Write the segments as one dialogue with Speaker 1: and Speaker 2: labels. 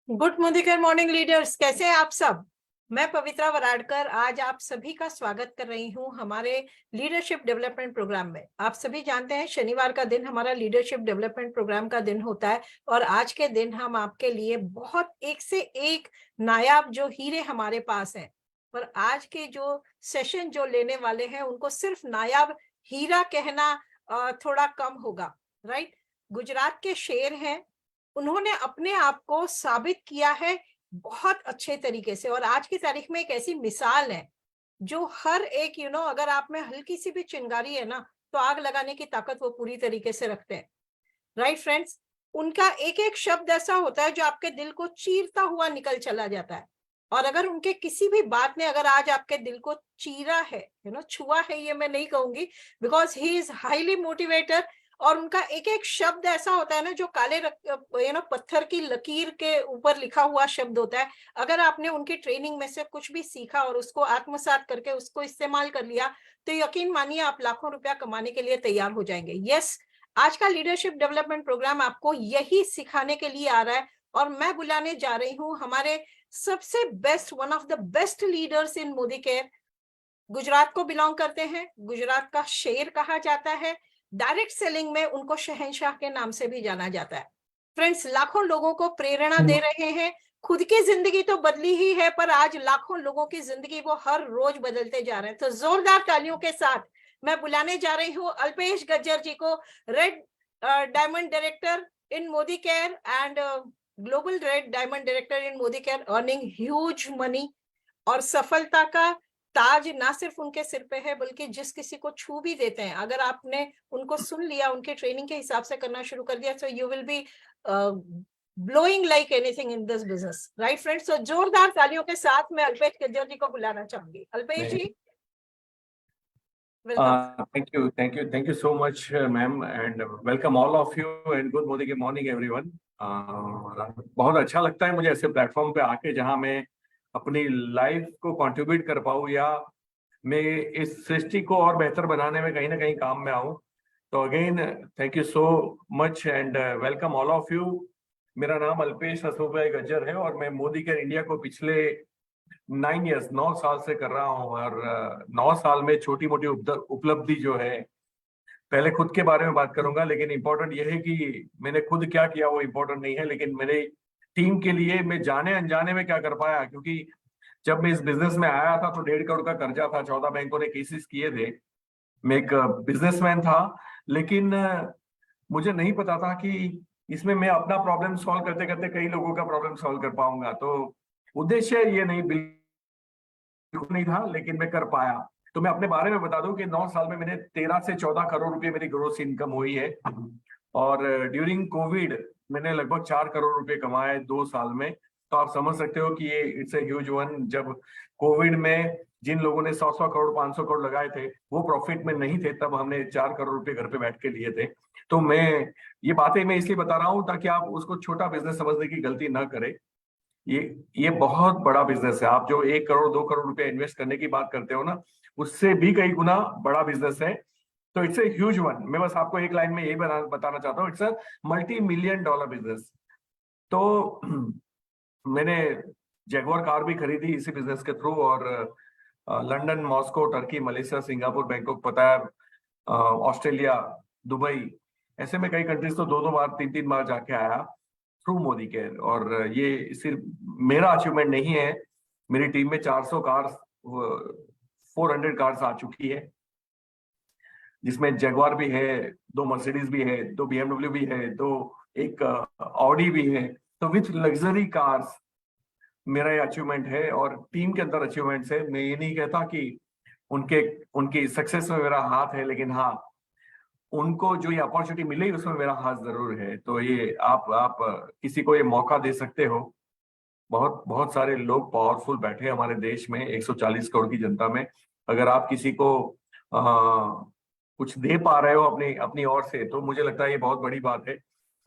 Speaker 1: Good morning morning leaders, कैसे हैं आप सब। मैं पवित्रा वराडकर आज आप सभी का स्वागत कर रही हूं हमारे लीडरशिप डेवलपमेंट प्रोग्राम में। आप सभी जानते हैं शनिवार का दिन हमारा लीडरशिप डेवलपमेंट प्रोग्राम का दिन होता है और आज के दिन हम आपके लिए बहुत एक से एक नायाब जो हीरे हमारे पास हैं। पर आज के जो सेशन जो लेने वाले हैं उनको सिर्फ नायाब हीरा कहना थोड़ा कम होगा, राइट। गुजरात के शेर हैं, उन्होंने अपने आप को साबित किया है बहुत अच्छे तरीके से और आज की तारीख में एक ऐसी मिसाल है जो हर एक अगर आप में हल्की सी भी चिंगारी है ना तो आग लगाने की ताकत वो पूरी तरीके से रखते हैं, राइट फ्रेंड्स। उनका एक एक शब्द ऐसा होता है जो आपके दिल को चीरता हुआ निकल चला जाता है और अगर उनके किसी भी बात ने अगर आज आपके दिल को चीरा है, छुआ है, ये मैं नहीं कहूंगी because he is highly motivator और उनका एक एक शब्द ऐसा होता है ना जो काले पत्थर की लकीर के ऊपर लिखा हुआ शब्द होता है। अगर आपने उनकी ट्रेनिंग में से कुछ भी सीखा और उसको आत्मसात करके उसको इस्तेमाल कर लिया तो यकीन मानिए आप लाखों रुपया कमाने के लिए तैयार हो जाएंगे। यस, आज का लीडरशिप डेवलपमेंट प्रोग्राम आपको यही सिखाने के लिए आ रहा है और मैं बुलाने जा रही हूँ हमारे सबसे best, one of the best leaders in Modi care. Gujarat को बिलोंग करते हैं, गुजरात का शेर कहा जाता है, डायरेक्ट सेलिंग में उनको शहंशाह के नाम से भी जाना जाता है। फ्रेंड्स, लाखों लोगों को प्रेरणा दे रहे हैं। खुद की जिंदगी तो बदली ही है पर आज लाखों लोगों की जिंदगी वो हर रोज बदलते जा रहे हैं। तो जोरदार तालियों के साथ मैं बुलाने जा रही हूँ अल्पेश गज्जर जी को, red diamond director in Modi care and global red diamond director in Modi care, earning huge money. और सफलता का ताज ना सिर्फ उनके सिर पे है बल्कि जिस किसी को छू भी देते हैं, अगर आपने उनको सुन लिया, उनके ट्रेनिंग के हिसाब से करना शुरू कर दिया तो you will be blowing like anything in this business, right friends. तो जोरदार तालियों के साथ मैं अल्पेश गज्जर जी को बुलाना चाहूंगी। अल्पेश जी, welcome.
Speaker 2: Thank you so much, ma'am, and welcome all of you and good morning everyone. बहुत अच्छा लगता है मुझे ऐसे प्लेटफॉर्म पे आके जहां मैं अपनी लाइफ को कंट्रीब्यूट कर पाऊँ या मैं इस सृष्टि को और बेहतर बनाने में कहीं ना कहीं काम में आऊँ। तो again thank you so much and welcome all of you. मेरा नाम अल्पेश हसमुख गज्जर है और मैं मोदी केयर इंडिया को पिछले 9 इयर्स 9 साल से कर रहा हूँ और 9 साल में छोटी मोटी उपलब्धि जो है, पहले खुद के बारे में बात करूंगा, लेकिन इंपॉर्टेंट यह है कि मैंने खुद क्या किया वो इंपॉर्टेंट नहीं है, लेकिन मेरे टीम के लिए मैं जाने अनजाने में क्या कर पाया। क्योंकि जब मैं इस बिजनेस में आया था तो 1.5 करोड़ का कर्जा था, 14 बैंकों ने केसेस किए थे। मैं एक बिजनेसमैन था, लेकिन मुझे नहीं पता था कि इसमें मैं अपना प्रॉब्लम सॉल्व करते करते कई लोगों का प्रॉब्लम सॉल्व कर पाऊंगा। तो उद्देश्य ये नहीं नहीं था, लेकिन मैं कर पाया। तो मैं अपने बारे में बता दूं कि 9 साल में मैंने 13 से 14 करोड़ रुपए मेरी ग्रोस इनकम हुई है और ड्यूरिंग कोविड मैंने लगभग 4 करोड़ रुपए कमाए 2 साल में। तो आप समझ सकते हो कि ये इट्स ए ह्यूज वन। जब कोविड में जिन लोगों ने 100 करोड़ 500 करोड़ लगाए थे वो प्रॉफिट में नहीं थे, तब हमने 4 करोड़ रुपए घर पे बैठ के लिए थे। तो ये बातें मैं इसलिए बता रहा हूं ताकि आप उसको छोटा बिजनेस समझने की गलती ना करें। ये बहुत बड़ा बिजनेस है। आप जो 1 करोड़ 2 करोड़ रुपए इन्वेस्ट करने की बात करते हो ना, उससे भी कई गुना बड़ा बिजनेस है। तो इट्स ए ह्यूज वन। मैं बस आपको एक लाइन में यही बताना चाहता हूँ, इट्स अ $multi-million बिजनेस। तो मैंने जैगुआर कार भी खरीदी इसी बिजनेस के थ्रू और London, Moscow, Turkey, Malaysia, Singapore, Bangkok, पता है ऑस्ट्रेलिया, दुबई, ऐसे में कई कंट्रीज तो 2-2 बार 3-3 बार जाके आया थ्रू मोदी केयर। और ये सिर्फ मेरा अचीवमेंट नहीं है, मेरी टीम में 400 कार्स 400 कार्स आ चुकी है, जिसमें जगुआर भी है, 2 मर्सिडीज भी है, 2 BMW भी है, एक ऑडी भी है। तो विथ लग्जरी कार्स मेरा ये अचीवमेंट है और टीम के अंदर अचीवमेंट्स है। मैं ये नहीं कहता कि उनकी सक्सेस में मेरा हाथ है, लेकिन हाँ, उनको जो ये अपॉर्चुनिटी मिली उसमें मेरा हाथ जरूर है। तो ये आप किसी को ये मौका दे सकते हो। बहुत बहुत सारे लोग पावरफुल बैठे हैं हमारे देश में, 140 करोड़ की जनता में। अगर आप किसी को कुछ दे पा रहे हो अपनी अपनी ओर से, तो मुझे लगता है ये बहुत बड़ी बात है।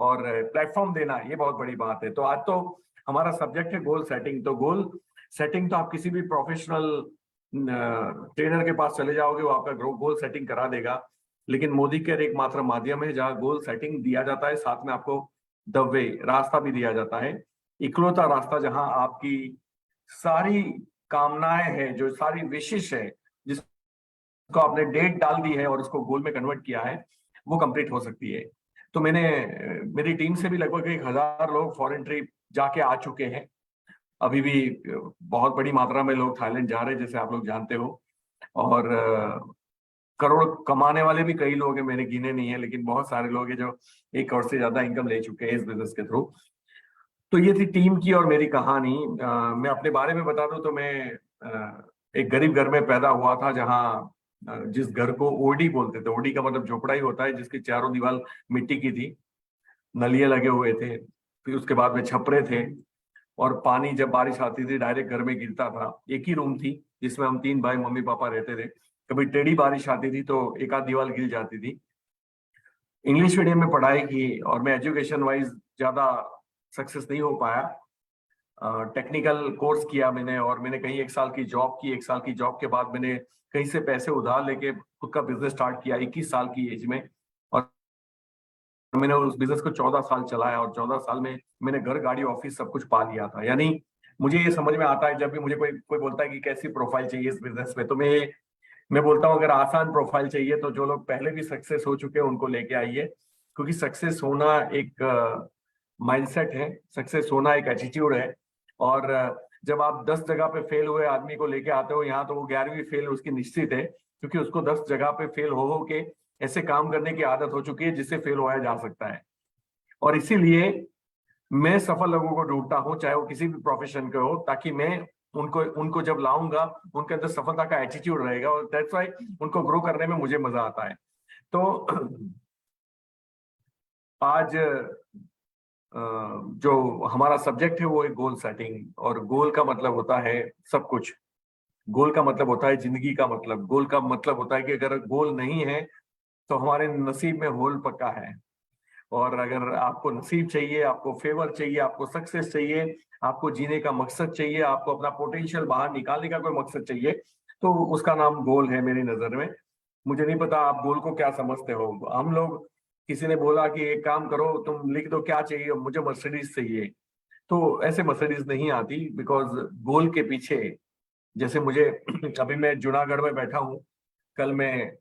Speaker 2: और प्लेटफॉर्म देना ये बहुत बड़ी बात है। तो आज तो हमारा सब्जेक्ट है गोल सेटिंग। तो गोल सेटिंग तो आप किसी भी प्रोफेशनल ट्रेनर के पास चले जाओगे, वो आपका गोल सेटिंग करा देगा। लेकिन मोदी केयर एकमात्र माध्यम है जहाँ गोल सेटिंग दिया जाता है, साथ में आपको द वे, रास्ता भी दिया जाता है। इकलौता रास्ता जहां आपकी सारी कामनाएं हैं, जो सारी विशेष है, जिसको आपने डेट डाल दी है और उसको गोल में कन्वर्ट किया है, वो कंप्लीट हो सकती है। तो मैंने मेरी टीम से भी लगभग 1,000 लोग फॉरेन ट्रिप जाके आ चुके हैं। अभी भी बहुत बड़ी मात्रा में लोग थाईलैंड जा रहे हैं, जैसे आप लोग जानते हो। और करोड़ कमाने वाले भी कई लोग हैं, मैंने गिने नहीं है, लेकिन बहुत सारे लोग हैं जो 1 करोड़ से ज्यादा इनकम ले चुके हैं इस बिजनेस के थ्रू। तो ये थी टीम की और मेरी कहानी। मैं अपने बारे में बता दूं तो मैं एक गरीब घर में पैदा हुआ था, जहाँ जिस घर को ओडी बोलते थे। ओडी का मतलब झोपड़ा ही होता है, जिसकी चारों दीवार मिट्टी की थी, नलिये लगे हुए थे, फिर उसके बाद में छपरे थे, और पानी जब बारिश आती थी डायरेक्ट घर में गिरता था। एक ही रूम थी जिसमें हम 3 भाई मम्मी पापा रहते थे। कभी टेढ़ी बारिश आती थी तो एक आध दीवार गिर जाती थी। इंग्लिश मीडियम में पढ़ाई की और मैं एजुकेशन वाइज ज्यादा सक्सेस नहीं हो पाया। टेक्निकल कोर्स किया मैंने, और मैंने कहीं 1 साल की जॉब की। 1 साल की जॉब के बाद मैंने कहीं से पैसे उधार लेके खुद का बिजनेस स्टार्ट किया 21 साल की एज में। और मैंने उस बिजनेस को 14 साल चलाया, और 14 साल में मैंने घर, गाड़ी, ऑफिस सब कुछ पा लिया था। यानी मुझे ये समझ में आता है, जब भी मुझे कोई कोई बोलता है कि कैसी प्रोफाइल चाहिए इस बिजनेस में, तो मैं बोलता हूँ अगर आसान प्रोफाइल चाहिए तो जो लोग पहले भी सक्सेस हो चुके हैं उनको लेके आइए। क्योंकि सक्सेस होना एक माइंडसेट है, सक्सेस होना एक एटीट्यूड है। और जब आप 10 जगह पे फेल हुए आदमी को लेके आते हो यहाँ, तो वो 11वीं फेल उसकी निश्चित है, क्योंकि उसको 10 जगह पे फेल हो के ऐसे काम करने की आदत हो चुकी है जिससे फेल होया जा सकता है। और इसीलिए मैं सफल लोगों को ढूंढता हूँ, चाहे वो किसी भी प्रोफेशन के हो, ताकि मैं उनको उनको जब लाऊंगा उनके अंदर सफलता का एटीट्यूड रहेगा, और दैट्स व्हाई उनको ग्रो करने में मुझे मजा आता है। तो आज जो हमारा सब्जेक्ट है वो है गोल सेटिंग। और गोल का मतलब होता है सब कुछ। गोल का मतलब होता है जिंदगी का मतलब। गोल का मतलब होता है कि अगर गोल नहीं है तो हमारे नसीब में होल पक्का है। और अगर आपको नसीब चाहिए, आपको फेवर चाहिए, आपको सक्सेस चाहिए, आपको जीने का मकसद चाहिए, आपको अपना पोटेंशियल बाहर निकालने का कोई मकसद चाहिए, तो उसका नाम गोल है मेरी नजर में। मुझे नहीं पता आप गोल को क्या समझते हो। हम लोग, किसी ने बोला कि एक काम करो, तुम लिख दो क्या चाहिए, मुझे मर्सिडीज चाहिए, तो ऐसे मर्सिडीज नहीं आती। बिकॉज गोल के पीछे, जैसे मुझे अभी मैं जूनागढ़ में बैठा हूँ, कल मैं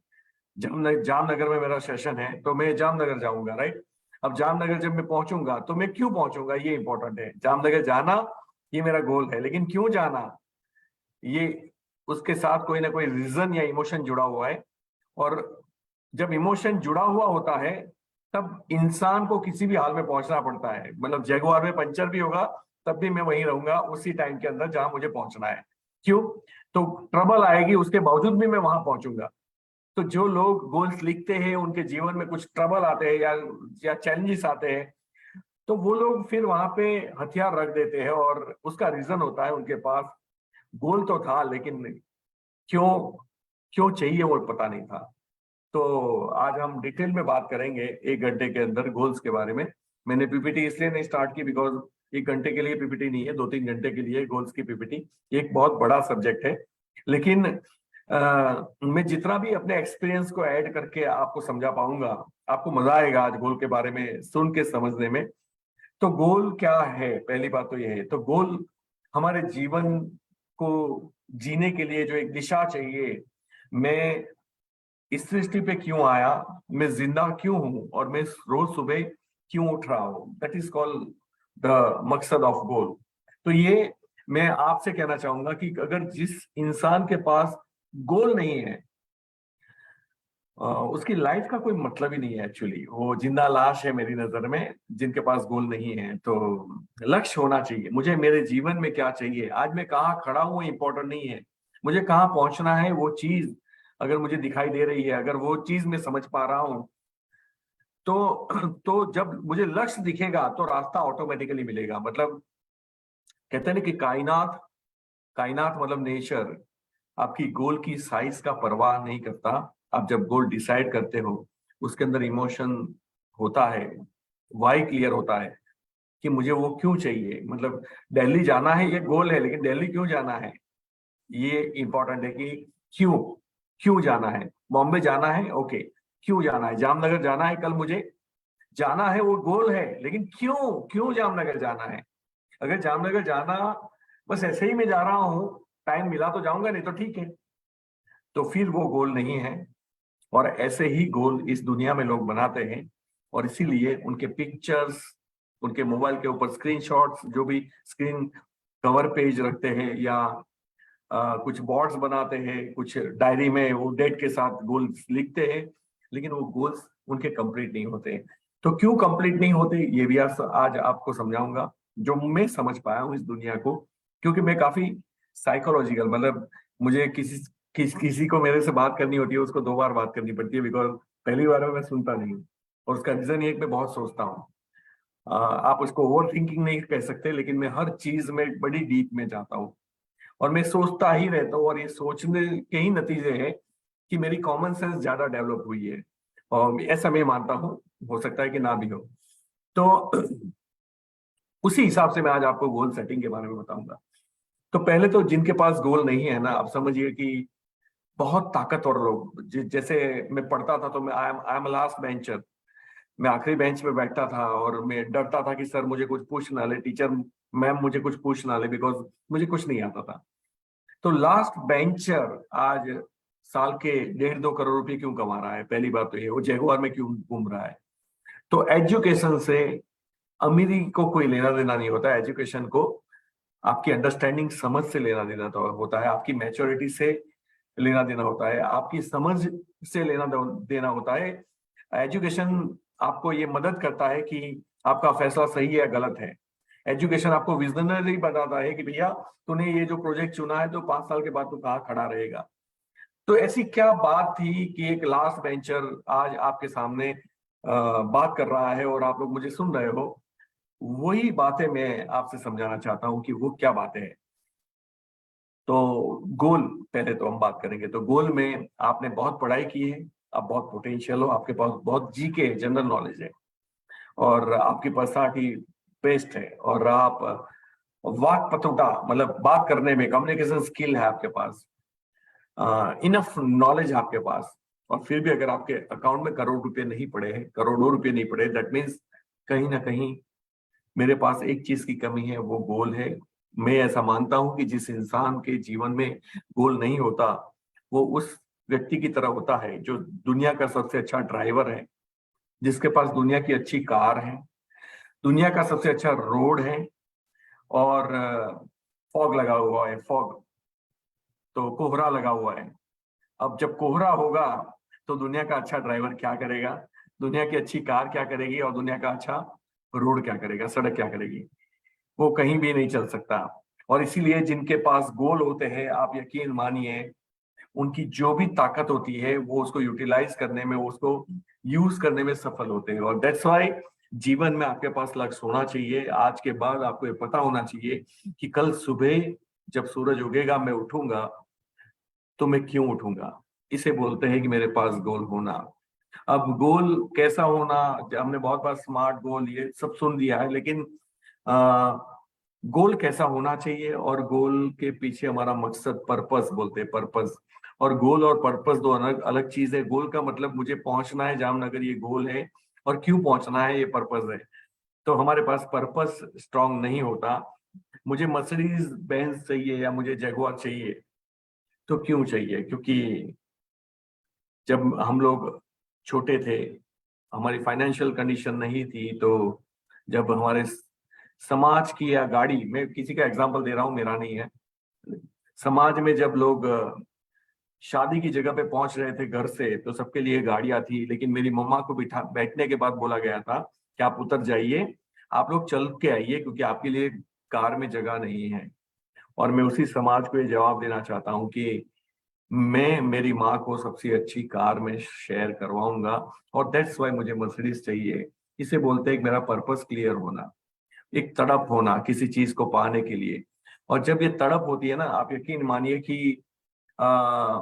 Speaker 2: जामनगर में मेरा सेशन है, तो मैं जामनगर जाऊंगा, राइट। अब जामनगर जब मैं पहुंचूंगा तो मैं क्यों पहुंचूंगा, ये इंपॉर्टेंट है। जामनगर जाना ये मेरा गोल है, लेकिन क्यों जाना, ये उसके साथ कोई ना कोई रीजन या इमोशन जुड़ा हुआ है। और जब इमोशन जुड़ा हुआ होता है तब इंसान को किसी भी हाल में पहुंचना पड़ता है। मतलब जगुआर में पंचर भी होगा तब भी मैं वहीं रहूंगा उसी टाइम के अंदर जहां मुझे पहुंचना है। क्यों? तो ट्रबल आएगी, उसके बावजूद भी मैं वहां पहुंचूंगा। तो जो लोग गोल्स लिखते हैं उनके जीवन में कुछ ट्रबल आते हैं या चैलेंजेस आते हैं, तो वो लोग फिर वहां पे हथियार रख देते हैं, और उसका रीजन होता है उनके पास गोल तो था, लेकिन क्यों क्यों चाहिए वो पता नहीं था। तो आज हम डिटेल में बात करेंगे 1 घंटे के अंदर गोल्स के बारे में। मैंने पीपीटी इसलिए नहीं स्टार्ट की बिकॉज 1 घंटे के लिए पीपीटी नहीं है, 2-3 घंटे के लिए गोल्स की पीपीटी। एक बहुत बड़ा सब्जेक्ट है, लेकिन मैं जितना भी अपने एक्सपीरियंस को ऐड करके आपको समझा पाऊंगा, आपको मजा आएगा आज गोल के बारे में सुन के समझने में। तो गोल क्या है, पहली बात तो यह है। तो गोल हमारे जीवन को जीने के लिए जो एक दिशा चाहिए। मैं इस सृष्टि पे क्यों आया, मैं जिंदा क्यों हूं, और मैं रोज सुबह क्यों उठ रहा हूं, दैट इज कॉल्ड द मकसद ऑफ गोल। तो ये मैं आपसे कहना चाहूंगा कि अगर जिस इंसान के पास गोल नहीं है, उसकी लाइफ का कोई मतलब ही नहीं है। एक्चुअली वो जिंदा लाश है मेरी नजर में, जिनके पास गोल नहीं है। तो लक्ष्य होना चाहिए। मुझे मेरे जीवन में क्या चाहिए, आज मैं कहाँ खड़ा हूँ इंपॉर्टेंट नहीं है, मुझे कहाँ पहुंचना है वो चीज अगर मुझे दिखाई दे रही है, अगर वो चीज मैं समझ पा रहा हूँ, तो जब मुझे लक्ष्य दिखेगा तो रास्ता ऑटोमेटिकली मिलेगा। मतलब कहते हैं ना कि कायनात कायनात मतलब नेचर आपकी गोल की साइज का परवाह नहीं करता। आप जब गोल डिसाइड करते हो, उसके अंदर इमोशन होता है, वाई क्लियर होता है कि मुझे वो क्यों चाहिए। मतलब दिल्ली जाना है ये गोल है, लेकिन दिल्ली क्यों जाना है ये इंपॉर्टेंट है कि क्यों क्यों जाना है। बॉम्बे जाना है, ओके, क्यों जाना है। जामनगर जाना है कल मुझे, जाना है वो गोल है, लेकिन क्यों क्यों जामनगर जाना है। अगर जामनगर जाना बस ऐसे ही मैं जा रहा हूँ, टाइम मिला तो जाऊंगा, नहीं तो ठीक है, तो फिर वो गोल नहीं है। और ऐसे ही गोल इस दुनिया में लोग बनाते हैं, और इसीलिए उनके पिक्चर्स, उनके मोबाइल के ऊपर स्क्रीनशॉट्स, जो भी स्क्रीन कवर पेज रखते हैं, या कुछ बोर्ड्स बनाते हैं, कुछ डायरी में वो डेट के साथ गोल्स लिखते हैं, लेकिन वो गोल्स उनके कंप्लीट नहीं होते। तो क्यों कंप्लीट नहीं होते, ये भी आज आपको समझाऊंगा, जो मैं समझ पाया हूँ इस दुनिया को। क्योंकि मैं काफी साइकोलॉजिकल, मतलब मुझे किसी को मेरे से बात करनी होती है, उसको 2 बार बात करनी पड़ती है, बिकॉज पहली बार में मैं सुनता नहीं हूँ। और उसका रीजन ये है कि मैं बहुत सोचता हूँ। आप उसको ओवर थिंकिंग नहीं कह सकते, लेकिन मैं हर चीज में बड़ी डीप में जाता हूँ, और मैं सोचता ही रहता हूँ, और ये सोचने के ही नतीजे हैं कि मेरी कॉमन सेंस ज्यादा डेवलप हुई है, और ऐसा मैं मानता हूँ। हो सकता है कि ना भी हो। तो उसी हिसाब से मैं आज आपको गोल सेटिंग के बारे में बताऊंगा। तो पहले तो जिनके पास गोल नहीं है ना, आप समझिए कि बहुत ताकतवर लोग, जैसे मैं पढ़ता था तो मैं आई एम लास्ट बेंचर, मैं आखिरी बेंच पे बैठता था, और मैं डरता था कि सर मुझे कुछ पूछ ना ले, टीचर मैम मुझे कुछ पूछ ना ले, बिकॉज मुझे कुछ नहीं आता था। तो लास्ट बेंचर आज साल के 1.5-2 करोड़ रुपए क्यों कमा रहा है? पहली बात तो ये, वो जगुआर में क्यों घूम रहा है? तो एजुकेशन से अमीरी को कोई लेना देना नहीं होता है। एजुकेशन को आपकी अंडरस्टैंडिंग, समझ से लेना देना तो होता है, आपकी मैच्योरिटी से लेना देना होता है, आपकी समझ से लेना देना होता है। एजुकेशन आपको ये मदद करता है कि आपका फैसला सही है या गलत है। एजुकेशन आपको विजनरी बताता है कि भैया तूने ये जो प्रोजेक्ट चुना है, तो 5 साल के बाद तू कहाँ खड़ा रहेगा। तो ऐसी क्या बात थी कि एक लास्ट बेंचर आज आपके सामने बात कर रहा है, और आप लोग मुझे सुन रहे हो? वही बातें मैं आपसे समझाना चाहता हूँ कि वो क्या बातें हैं। तो गोल पहले तो हम बात करेंगे। तो गोल में आपने बहुत पढ़ाई की है, आप बहुत पोटेंशियल हो, आपके पास बहुत जीके जनरल नॉलेज है, और आपकी पर्सनालिटी बेस्ट है, और आप वाक पतुटा, मतलब बात करने में कम्युनिकेशन स्किल है आपके पास, इनफ नॉलेज आपके पास। और फिर भी अगर आपके अकाउंट में करोड़ रुपए नहीं पड़े हैं, करोड़ों रुपए नहीं पड़े, दैट मीन्स कहीं ना कहीं मेरे पास एक चीज की कमी है, वो गोल है। मैं ऐसा मानता हूं कि जिस इंसान के जीवन में गोल नहीं होता, वो उस व्यक्ति की तरह होता है जो दुनिया का सबसे अच्छा ड्राइवर है, जिसके पास दुनिया की अच्छी कार है, दुनिया का सबसे अच्छा रोड है, और फॉग लगा हुआ है, फॉग, तो कोहरा लगा हुआ है। अब जब कोहरा होगा तो दुनिया का अच्छा ड्राइवर क्या करेगा, दुनिया की अच्छी कार क्या करेगी, और दुनिया का अच्छा रोड क्या करेगा, सड़क क्या करेगी? वो कहीं भी नहीं चल सकता। और इसीलिए जिनके पास गोल होते हैं, आप यकीन मानिए, उनकी जो भी ताकत होती है वो उसको यूटिलाइज करने में, उसको यूज करने में सफल होते हैं। और दैट्स वाई जीवन में आपके पास लक्ष्य होना चाहिए। आज के बाद आपको ये पता होना चाहिए कि कल सुबह जब सूरज उगेगा, मैं उठूंगा, तो मैं क्यों उठूंगा? इसे बोलते हैं कि मेरे पास गोल होना। अब गोल कैसा होना, हमने बहुत बार स्मार्ट गोल ये सब सुन लिया है, लेकिन आ, गोल कैसा होना चाहिए, और गोल के पीछे हमारा मकसद, पर्पस बोलते हैं, पर्पस। और गोल और पर्पस दो अलग अलग चीज है। गोल का मतलब मुझे पहुंचना है जामनगर, ये गोल है, और क्यों पहुंचना है, ये पर्पस है। तो हमारे पास पर्पस स्ट्रांग नहीं होता। मुझे मर्सिडीज बेंज चाहिए या मुझे जगुआर चाहिए, तो क्यों चाहिए? क्योंकि जब हम लोग छोटे थे, हमारी फाइनेंशियल कंडीशन नहीं थी, तो जब हमारे समाज की या गाड़ी, मैं किसी का एग्जांपल दे रहा हूं, मेरा नहीं है, समाज में जब लोग शादी की जगह पे पहुंच रहे थे घर से, तो सबके लिए गाड़ियां थी, लेकिन मेरी मम्मा को बिठा बैठने के बाद बोला गया था कि आप उतर जाइए, आप लोग चल के आइए, क्योंकि आपके लिए कार में जगह नहीं है। और मैं उसी समाज को ये जवाब देना चाहता हूँ कि मैं मेरी माँ को सबसे अच्छी कार में शेयर करवाऊंगा, और दैट्स वाई मुझे मर्सिडीज चाहिए। इसे बोलते हैं कि मेरा पर्पस क्लियर होना, एक तड़प होना किसी चीज को पाने के लिए। और जब ये तड़प होती है ना, आप यकीन मानिए कि आ,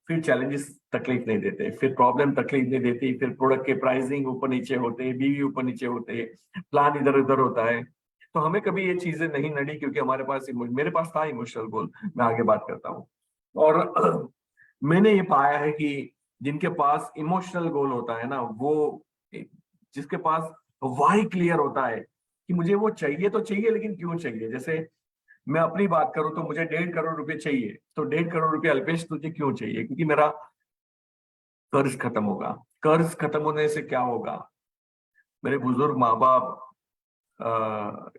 Speaker 2: फिर चैलेंजेस तकलीफ नहीं देते, फिर प्रॉब्लम तकलीफ नहीं देती, फिर प्रोडक्ट के प्राइसिंग ऊपर नीचे होते हैं, बीवी ऊपर नीचे होते हैं, प्लान इधर उधर होता है। तो हमें कभी ये चीजें नहीं नड़ी, क्योंकि हमारे पास, मेरे पास था इमोशनल गोल। मैं आगे बात करता हूँ। और मैंने ये पाया है कि जिनके पास इमोशनल गोल होता है ना, वो जिसके पास वाई क्लियर होता है कि मुझे वो चाहिए तो चाहिए, लेकिन क्यों चाहिए। जैसे मैं अपनी बात करूं तो मुझे 1.5 करोड़ रुपए चाहिए, तो 1.5 करोड़ रुपए अल्पेश तुझे क्यों चाहिए? क्योंकि मेरा कर्ज खत्म होगा। कर्ज खत्म होने से क्या होगा, मेरे बुजुर्ग माँ बाप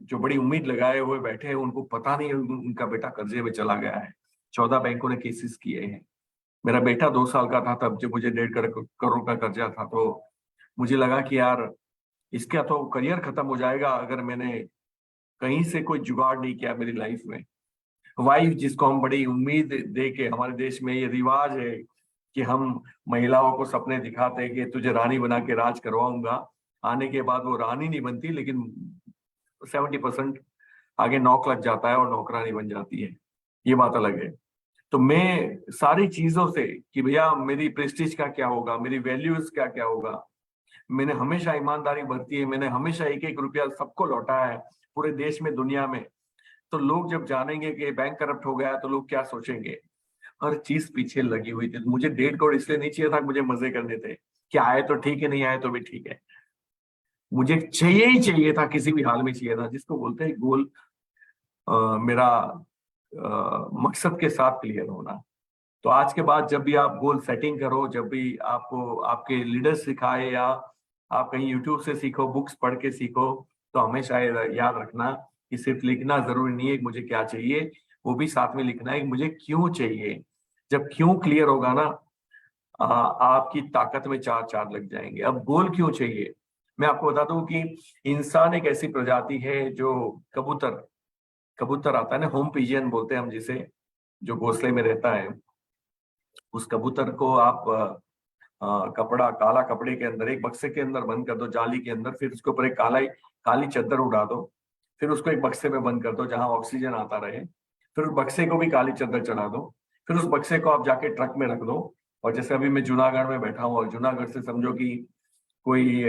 Speaker 2: जो बड़ी उम्मीद लगाए हुए बैठे हैं, उनको पता नहीं उनका बेटा कर्जे में चला गया है। 14 बैंकों ने केसेस किए हैं। मेरा बेटा 2 साल का था तब जब मुझे 1.5 करोड़ का कर्जा था, तो मुझे लगा कि यार इसका तो करियर खत्म हो जाएगा अगर मैंने कहीं से कोई जुगाड़ नहीं किया मेरी लाइफ में। वाइफ जिसको हम बड़ी उम्मीद दे के, हमारे देश में ये रिवाज है कि हम महिलाओं को सपने दिखाते हैं कि तुझे रानी बना के राज करवाऊंगा, आने के बाद वो रानी नहीं बनती, लेकिन 70% आगे नौक लग जाता है और नौकरानी बन जाती है। ये बात अलग है। तो मैं सारी चीजों से कि भैया मेरी प्रेस्टीज का क्या होगा, मेरी वैल्यूज का क्या होगा, मैंने हमेशा ईमानदारी बरती है, मैंने हमेशा एक एक रुपया सबको लौटाया है, पूरे देश में दुनिया में। तो लोग जब जानेंगे कि बैंक करप्ट हो गया तो लोग क्या सोचेंगे। हर चीज पीछे लगी हुई थी। मुझे 1.5 करोड़ इसलिए नहीं चाहिए था कि मुझे मजे करने थे, कि आए तो ठीक है, नहीं आए तो भी ठीक है। मुझे चाहिए ही चाहिए था, किसी भी हाल में चाहिए था, जिसको बोलते हैं गोल। मेरा मकसद के साथ क्लियर होना। तो आज के बाद जब भी आप गोल सेटिंग करो, जब भी आपको आपके लीडर सिखाए या आप कहीं यूट्यूब से सीखो, बुक्स पढ़ के सीखो, तो हमेशा याद रखना कि सिर्फ लिखना जरूरी नहीं है कि मुझे क्या चाहिए, वो भी साथ में लिखना है कि मुझे क्यों चाहिए। जब क्यों क्लियर होगा ना, आपकी ताकत में चार चांद लग जाएंगे। अब गोल क्यों चाहिए, मैं आपको बता दूं कि इंसान एक ऐसी प्रजाति है जो कबूतर कबूतर आता है ना, होम पिजियन बोलते हैं हम जिसे, जो घोंसले में रहता है, उस कबूतर को आप कपड़ा, काला कपड़े के अंदर एक बक्से के अंदर बंद कर दो, जाली के अंदर, फिर उसके ऊपर एक काली चादर उड़ा दो, फिर उसको एक बक्से में बंद कर दो जहां ऑक्सीजन आता रहे, फिर उस बक्से को भी काली चादर चढ़ा दो, फिर उस बक्से को आप जाके ट्रक में रख दो। और जैसे अभी मैं जूनागढ़ में बैठा हूँ, और जूनागढ़ से समझो कि कोई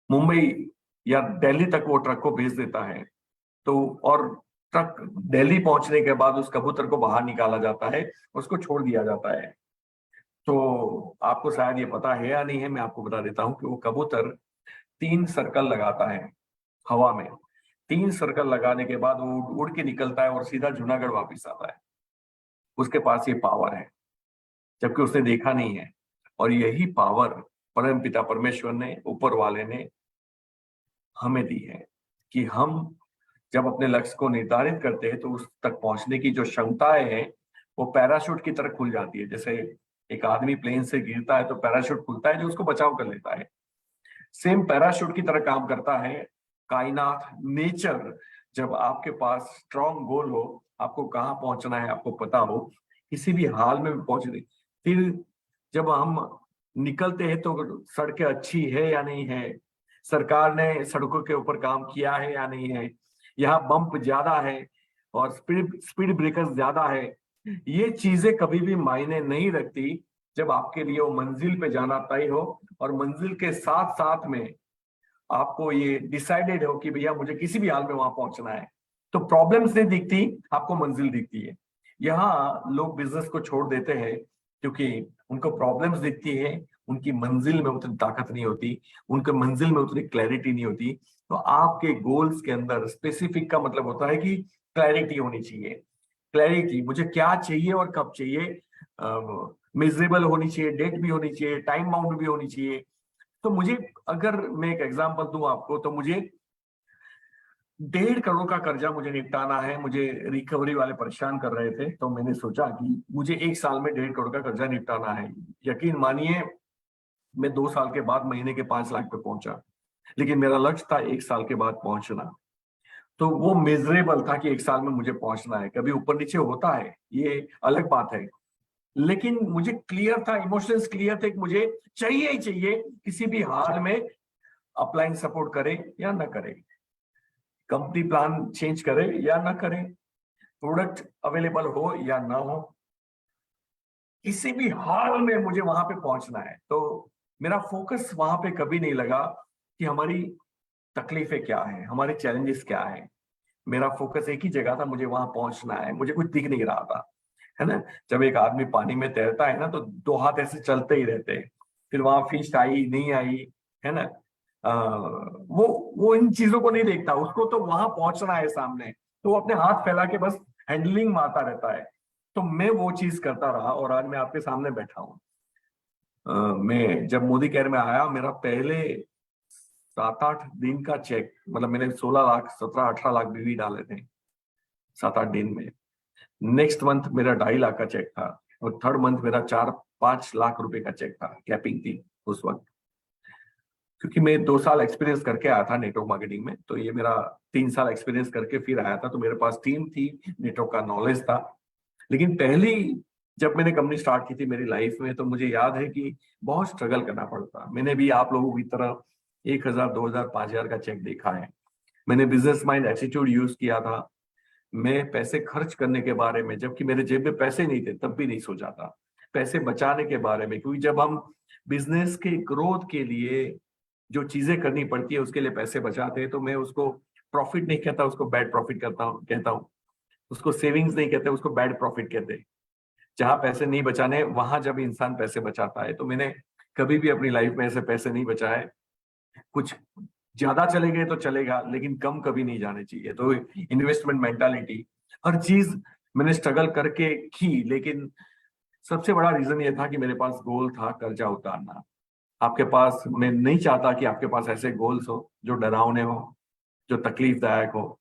Speaker 2: मुंबई या दिल्ली तक वो ट्रक को भेज देता है। तो और ट्रक दिल्ली पहुंचने के बाद उस कबूतर को बाहर निकाला जाता है, उसको छोड़ दिया जाता है। तो आपको शायद ये पता है या नहीं है, मैं आपको बता देता हूँ कि वो कबूतर 3 सर्कल लगाता है हवा में। 3 सर्कल लगाने के बाद वो उड़ के निकलता है और सीधा जूनागढ़ वापस आता है। उसके पास ये पावर है, जबकि उसने देखा नहीं है। और यही पावर परम पिता परमेश्वर ने, ऊपर वाले ने हमें दी है कि हम जब अपने लक्ष्य को निर्धारित करते हैं तो उस तक पहुंचने की जो क्षमताएं हैं वो पैराशूट की तरह खुल जाती है। जैसे एक आदमी प्लेन से गिरता है तो पैराशूट खुलता है जो उसको बचाव कर लेता है। सेम पैराशूट की तरह काम करता है कायनात, नेचर। जब आपके पास स्ट्रॉन्ग गोल हो, आपको कहाँ पहुंचना है आपको पता हो, किसी भी हाल में पहुंचने, फिर जब हम निकलते हैं तो सड़कें अच्छी है या नहीं है, सरकार ने सड़कों के ऊपर काम किया है या नहीं है, यहाँ बम्प ज्यादा है और स्पीड स्पीड ब्रेकर्स ज्यादा है, ये चीजें कभी भी मायने नहीं रखती जब आपके लिए वो मंजिल पे जाना तय हो और मंजिल के साथ साथ में आपको ये डिसाइडेड हो कि भैया मुझे किसी भी हाल में वहां पहुंचना है। तो प्रॉब्लम्स नहीं दिखती, आपको मंजिल दिखती है। यहाँ लोग बिजनेस को छोड़ देते हैं क्योंकि उनको प्रॉब्लम्स दिखती है, उनकी मंजिल में उतनी ताकत नहीं होती, उनके मंजिल में उतनी क्लैरिटी नहीं होती। तो आपके गोल्स के अंदर स्पेसिफिक का मतलब होता है कि क्लैरिटी होनी चाहिए। क्लैरिटी, मुझे क्या चाहिए और कब चाहिए, मेजरेबल होनी चाहिए, डेट भी होनी चाहिए, टाइम बाउंड भी होनी चाहिए। तो मुझे, अगर मैं एक एग्जांपल दूं आपको, तो मुझे 1.5 करोड़ का कर्जा मुझे निपटाना है। मुझे रिकवरी वाले परेशान कर रहे थे, तो मैंने सोचा कि मुझे 1 साल में 1.5 करोड़ का कर्जा निपटाना है। यकीन मानिए, मैं 2 साल के बाद महीने के 5 लाख पे पहुंचा, लेकिन मेरा लक्ष्य था 1 साल के बाद पहुंचना। तो वो मेजरेबल था कि 1 साल में मुझे पहुंचना है। कभी ऊपर नीचे होता है, ये अलग बात है, लेकिन मुझे क्लियर था, इमोशंस क्लियर थे कि मुझे चाहिए ही चाहिए, किसी भी हाल में अपलाइन सपोर्ट करे या ना करे, कंपनी प्लान चेंज करे या ना करे, प्रोडक्ट अवेलेबल हो या ना हो, किसी भी हाल में मुझे वहां पे पहुंचना है। तो मेरा फोकस वहां पे कभी नहीं लगा कि हमारी तकलीफें क्या है, हमारे चैलेंजेस क्या है। मेरा फोकस एक ही जगह था, मुझे वहां पहुंचना है। मुझे कुछ दिख नहीं रहा था, है ना। जब एक आदमी पानी में तैरता है ना, तो 2 हाथ ऐसे चलते ही रहते हैं, फिर वहां फिश आई नहीं आई, है ना। वो इन चीजों को नहीं देखता, उसको तो वहां पहुंचना है सामने, तो वो अपने हाथ फैला के बस हैंडलिंग मारता रहता है। तो मैं वो चीज करता रहा और आज मैं आपके सामने बैठा हूँ। मैं जब मोदी केयर में आया, मेरा पहले 7-8 दिन का चेक, मतलब मैंने 16 लाख 17-18 लाख बीवी डाले थे 7-8 दिन में। नेक्स्ट मंथ मेरा 2.5 लाख का चेक था, और थर्ड मंथ मेरा 4-5 लाख रुपए का चेक था। कैपिंग थी उस वक्त, क्योंकि मैं 2 साल एक्सपीरियंस करके आया था नेटवर्क मार्केटिंग में, तो ये मेरा 3 साल एक्सपीरियंस करके फिर आया था, तो मेरे पास टीम थी, नेटवर्क का नॉलेज था। लेकिन पहली जब मैंने कंपनी स्टार्ट की थी मेरी लाइफ में, तो मुझे याद है कि बहुत स्ट्रगल करना पड़ता। मैंने भी आप लोगों की तरह 1,000, 2,000, 5,000 का चेक देखा है। मैंने बिजनेस माइंड एटीट्यूड यूज किया था। मैं पैसे खर्च करने के बारे में, जबकि मेरे जेब में पैसे नहीं थे, तब भी नहीं सोचा था। पैसे बचाने के बारे में, क्योंकि जब हम बिजनेस के ग्रोथ के लिए जो चीजें करनी पड़ती है उसके लिए पैसे बचाते हैं, तो मैं उसको प्रॉफिट नहीं कहता, उसको बैड प्रॉफिट कहता हूँ। उसको सेविंग्स नहीं कहते, उसको बैड प्रॉफिट कहते हैं। जहां पैसे नहीं बचाने, वहां जब इंसान पैसे बचाता है, तो मैंने कभी भी अपनी लाइफ में ऐसे पैसे नहीं बचाए। कुछ ज्यादा चले गए तो चलेगा, लेकिन कम कभी नहीं जाने चाहिए। तो इन्वेस्टमेंट मेंटालिटी, हर चीज मैंने स्ट्रगल करके की, लेकिन सबसे बड़ा रीजन ये था कि मेरे पास गोल था, कर्जा उतारना। आपके पास, मैं नहीं चाहता कि आपके पास ऐसे गोल्स हो जो डरावने हो, जो तकलीफदायक हो।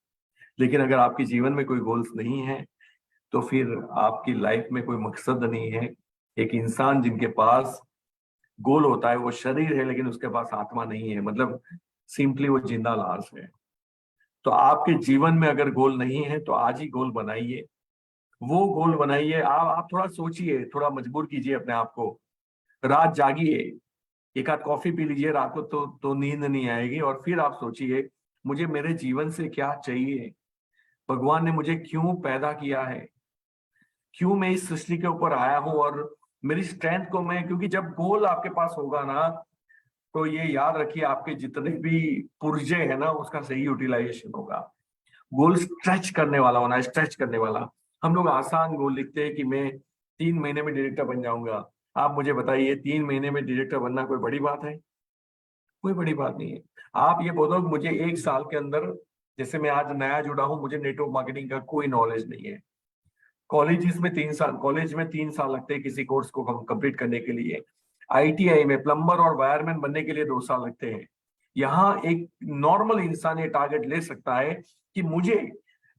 Speaker 2: लेकिन अगर आपके जीवन में कोई गोल्स नहीं है, तो फिर आपकी लाइफ में कोई मकसद नहीं है। एक इंसान जिनके पास गोल होता है, वो शरीर है लेकिन उसके पास आत्मा नहीं है, मतलब सिंपली वो जिंदा लाश है। तो आपके जीवन में अगर गोल नहीं है, तो आज ही गोल बनाइए। वो गोल बनाइए। आप थोड़ा सोचिए, थोड़ा मजबूर कीजिए अपने आप को। रात जागिए, एक आध कॉफी पी लीजिए रात को, तो नींद नहीं आएगी। और फिर आप सोचिए, मुझे मेरे जीवन से क्या चाहिए, भगवान ने मुझे क्यों पैदा किया है, क्यों मैं इस सृष्टि के ऊपर आया हूं, और मेरी स्ट्रेंथ को मैं, क्योंकि जब गोल आपके पास होगा ना, तो ये याद रखिए, आपके जितने भी पुर्जे है ना, उसका सही यूटिलाइजेशन होगा। गोल स्ट्रेच करने वाला होना, स्ट्रेच करने वाला। हम लोग आसान गोल लिखते हैं कि मैं 3 महीने में डायरेक्टर बन जाऊंगा। आप मुझे बताइए, 3 महीने में डायरेक्टर बनना कोई बड़ी बात है? कोई बड़ी बात नहीं है। आप ये बोलो कि मुझे 1 साल के अंदर, जैसे मैं आज नया जुड़ा हूं, मुझे नेटवर्क मार्केटिंग का कोई नॉलेज नहीं है। कॉलेज में 3 साल लगते हैं किसी कोर्स को कंप्लीट करने के लिए। आईटीआई में प्लम्बर और वायरमैन बनने के लिए 2 साल लगते हैं। यहाँ एक नॉर्मल इंसान ये टारगेट ले सकता है कि मुझे,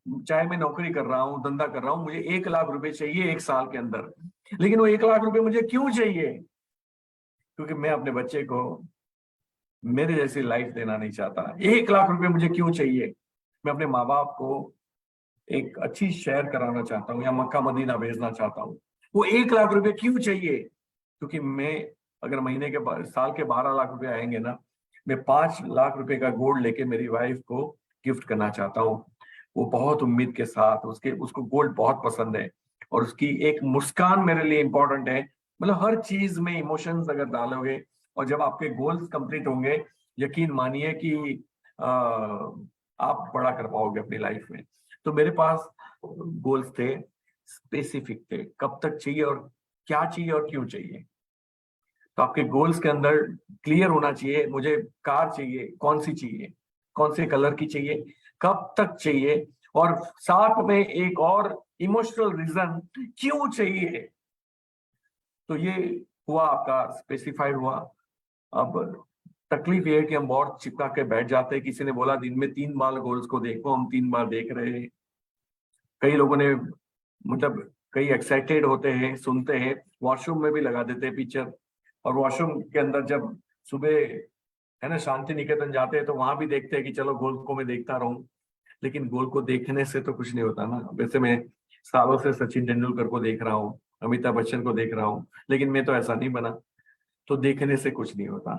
Speaker 2: चाहे मैं नौकरी कर रहा हूँ, धंधा कर रहा हूँ, मुझे 1 लाख रुपए चाहिए 1 साल के अंदर। लेकिन वो 1 लाख रुपए मुझे क्यों चाहिए? क्योंकि मैं अपने बच्चे को मेरे जैसी लाइफ देना नहीं चाहता। 1 लाख रुपए मुझे क्यों चाहिए? मैं अपने माँ बाप को एक अच्छी शहर कराना चाहता हूँ, या मक्का मदीना भेजना चाहता हूँ। वो 1 लाख रुपए क्यों चाहिए? क्योंकि मैं, अगर महीने के साल के 12 लाख रुपए आएंगे ना, मैं 5 लाख रुपए का गोल्ड लेके मेरी वाइफ को गिफ्ट करना चाहता हूँ। वो बहुत उम्मीद के साथ, उसको गोल्ड बहुत पसंद है, और उसकी एक मुस्कान मेरे लिए इंपॉर्टेंट है। मतलब हर चीज में इमोशंस अगर डालोगे, और जब आपके गोल्स कंप्लीट होंगे, यकीन मानिए कि आप बड़ा कर पाओगे अपनी लाइफ में। तो मेरे पास गोल्स थे, स्पेसिफिक थे, कब तक चाहिए और क्या चाहिए और क्यों चाहिए। तो आपके गोल्स के अंदर क्लियर होना चाहिए, मुझे कार चाहिए, कौन सी चाहिए, कौन से कलर की चाहिए, कब तक चाहिए, और साथ में एक और इमोशनल रीजन क्यों चाहिए। तो ये हुआ, आपका स्पेसिफाइड हुआ। अब तकलीफ ये है कि हम बहुत चिपका के बैठ जाते हैं। किसी ने बोला दिन में 3 बार गोल्स को देखो, हम 3 बार देख रहे हैं। कई लोगों ने, मतलब कई एक्साइटेड होते हैं, सुनते हैं, वॉशरूम में भी लगा देते हैं पिक्चर। और वॉशरूम के अंदर जब सुबह, है ना, शांति निकेतन जाते हैं, तो वहां भी देखते हैं कि चलो गोल को मैं देखता रहूं। लेकिन गोल को देखने से तो कुछ नहीं होता ना। वैसे मैं सालों से सचिन तेंदुलकर को देख रहा हूँ, अमिताभ बच्चन को देख रहा हूँ, लेकिन मैं तो ऐसा नहीं बना। तो देखने से कुछ नहीं होता।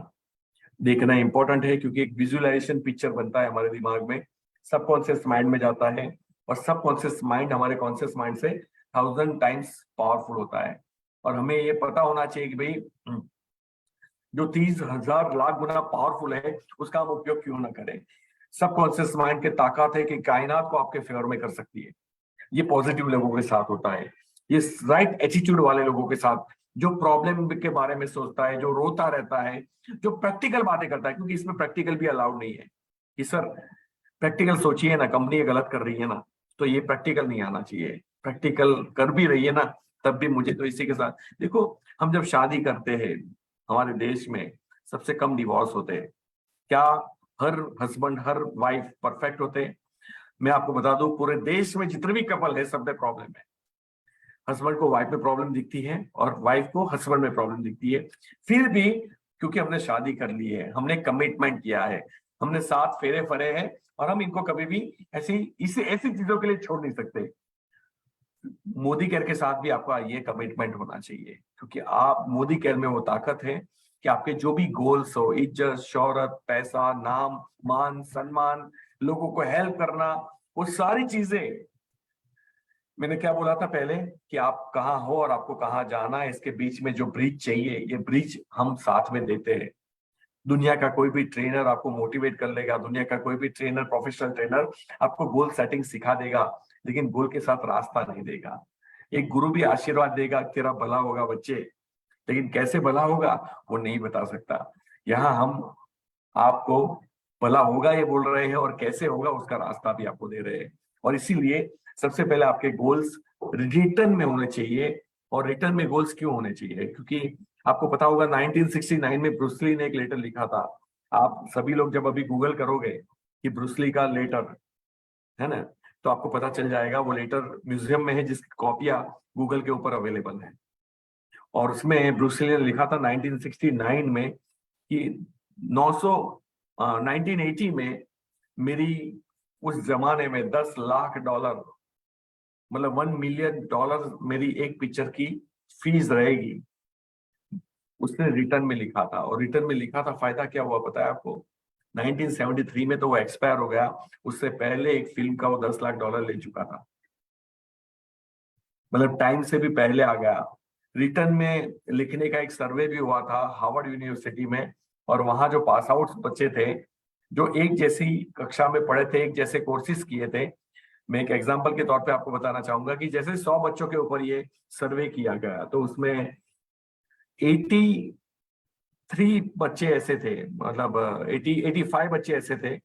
Speaker 2: देखना इंपॉर्टेंट है, क्योंकि एक विजुअलाइजेशन पिक्चर बनता है हमारे दिमाग में, सबकॉन्शियस माइंड में जाता है, और सबकॉन्शियस माइंड हमारे कॉन्शियस माइंड से 1000 टाइम्स पावरफुल होता है। और हमें ये पता होना चाहिए कि भाई, जो 30,000 लाख गुना पावरफुल है, उसका हम उपयोग क्यों ना करें। सबकॉन्शियस माइंड की ताकत है कि कायनात को आपके फेवर में कर सकती है। ये पॉजिटिव लोगों के साथ होता है, ये राइट एटीट्यूड वाले लोगों के साथ जो प्रॉब्लम के बारे में सोचता है, जो रोता रहता है, जो प्रैक्टिकल बातें करता है, क्योंकि इसमें प्रैक्टिकल भी अलाउड नहीं है कि सर प्रैक्टिकल सोचिए ना, कंपनी ये गलत कर रही है ना, तो ये प्रैक्टिकल नहीं आना चाहिए। प्रैक्टिकल कर भी रही है ना, तब भी मुझे तो इसी के साथ देखो, हम जब शादी करते हैं हमारे देश में सबसे कम डिवोर्स होते हैं। क्या हर हस्बैंड हर वाइफ परफेक्ट होते हैं? मैं आपको बता दूं, पूरे देश में जितने भी कपल है सब में प्रॉब्लम है। हस्बैंड को वाइफ में प्रॉब्लम दिखती है और वाइफ को हस्बैंड में प्रॉब्लम दिखती है। फिर भी क्योंकि हमने शादी कर ली है, हमने कमिटमेंट किया है, हमने 7 फेरे फरे हैं, और हम इनको कभी भी ऐसी चीजों के लिए छोड़ नहीं सकते। मोदी केयर के साथ भी आपका ये कमिटमेंट होना चाहिए, क्योंकि आप मोदी केयर में वो ताकत है कि आपके जो भी गोल्स हो, इज्जत, शोहरत, पैसा, नाम, मान, सम्मान, लोगों को हेल्प करना, वो सारी चीजें, मैंने क्या बोला था पहले कि आप कहाँ हो और आपको कहाँ जाना है, इसके बीच में जो ब्रिज चाहिए, ये ब्रिज हम साथ में देते हैं। दुनिया का कोई भी ट्रेनर आपको मोटिवेट कर लेगा, दुनिया का कोई भी ट्रेनर, प्रोफेशनल ट्रेनर आपको गोल सेटिंग सिखा देगा, लेकिन गोल के साथ रास्ता नहीं देगा। एक गुरु भी आशीर्वाद देगा, तेरा भला होगा बच्चे, लेकिन कैसे भला होगा वो नहीं बता सकता। यहाँ हम आपको भला होगा ये बोल रहे हैं, और कैसे होगा उसका रास्ता भी आपको दे रहे हैं। और इसीलिए सबसे पहले आपके गोल्स रिटर्न में होने चाहिए। और रिटर्न में गोल्स क्यों होने चाहिए? क्योंकि आपको पता होगा 1969 में ब्रूस ली ने एक लेटर लिखा था। आप सभी लोग जब अभी गूगल करोगे कि ब्रूस ली का लेटर है ना, तो आपको पता चल जाएगा। वो लेटर म्यूजियम में है, जिसकी कॉपियां गूगल के ऊपर अवेलेबल है। और उसमें ब्रूस ली ने लिखा था 1969 में कि 1980 में मेरी उस जमाने में $10 लाख, मतलब $1 मिलियन मेरी एक पिक्चर की फीस रहेगी। उसने रिटर्न में लिखा था, और रिटर्न में लिखा था, फायदा क्या हुआ पता है आपको? 1973 में तो वो एक्सपायर हो गया, उससे पहले एक फिल्म का वो $10 लाख ले चुका था, मतलब टाइम से भी पहले आ गया। रिटर्न में लिखने का एक सर्वे भी हुआ था हार्वर्ड यूनिवर्सिटी में, और वहां जो पास आउट बच्चे थे, जो एक जैसी कक्षा में पढ़े थे, एक जैसे कोर्सेज किए थे। मैं एक एग्जांपल के तौर पे आपको बताना चाहूंगा कि जैसे 100 बच्चों के ऊपर ये सर्वे किया गया, तो उसमें 83 बच्चे ऐसे थे, मतलब 85 बच्चे ऐसे थे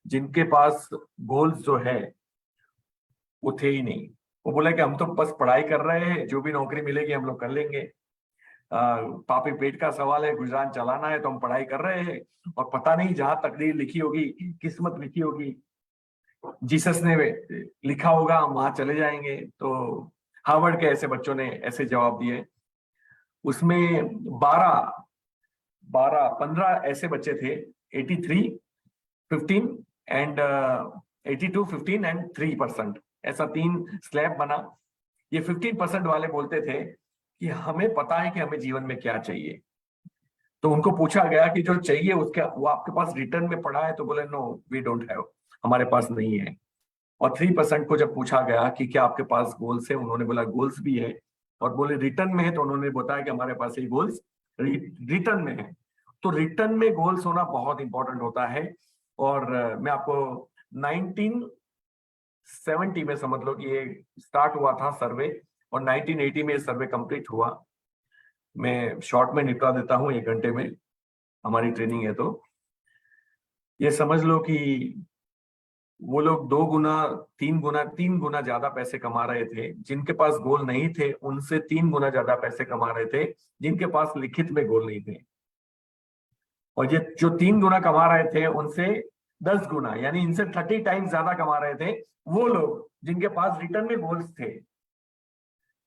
Speaker 2: जिनके पास गोल्स जो है वो थे ही नहीं। वो बोला कि हम तो बस पढ़ाई कर रहे हैं, जो भी नौकरी मिलेगी हम लोग कर लेंगे, पापी पेट का सवाल है, गुजरान चलाना है, तो हम पढ़ाई कर रहे हैं, और पता नहीं जहां तकदीर लिखी होगी, किस्मत लिखी होगी, जीसस ने लिखा होगा, हम वहां चले जाएंगे। तो हार्वर्ड के ऐसे बच्चों ने ऐसे जवाब दिए। उसमें 15 ऐसे बच्चे थे, 83, 15 एंड 82, 15 एंड 3%, ऐसा 3 स्लैब बना। ये 15% वाले बोलते थे कि हमें पता है कि हमें जीवन में क्या चाहिए। तो उनको पूछा गया कि जो चाहिए उसके वो आपके पास रिटर्न में पड़ा है? तो बोले नो, वी डोंट हैव, हमारे पास नहीं है। और 3% को जब पूछा गया कि क्या आपके पास गोल्स है, उन्होंने बोला गोल्स भी है, और बोले रिटर्न में है, तो उन्होंने बताया कि हमारे पास ये गोल्स रिटर्न में है। तो रिटर्न में गोल्स होना बहुत इंपॉर्टेंट होता है। और मैं आपको 1970 में समझ लो कि ये स्टार्ट हुआ था सर्वे, और 1980 में ये सर्वे कंप्लीट हुआ। मैं शॉर्ट में निपटा देता हूँ, 1 घंटे में हमारी ट्रेनिंग है। तो ये समझ लो कि वो लोग 2 गुना 3 गुना ज्यादा पैसे कमा रहे थे। जिनके पास गोल नहीं थे उनसे 3 गुना ज्यादा पैसे कमा रहे थे, जिनके पास लिखित में गोल नहीं थे। और ये जो 3 गुना कमा रहे थे उनसे 10 गुना, यानी इनसे 30 टाइम्स ज्यादा कमा रहे थे वो लोग जिनके पास रिटर्न में गोल्स थे।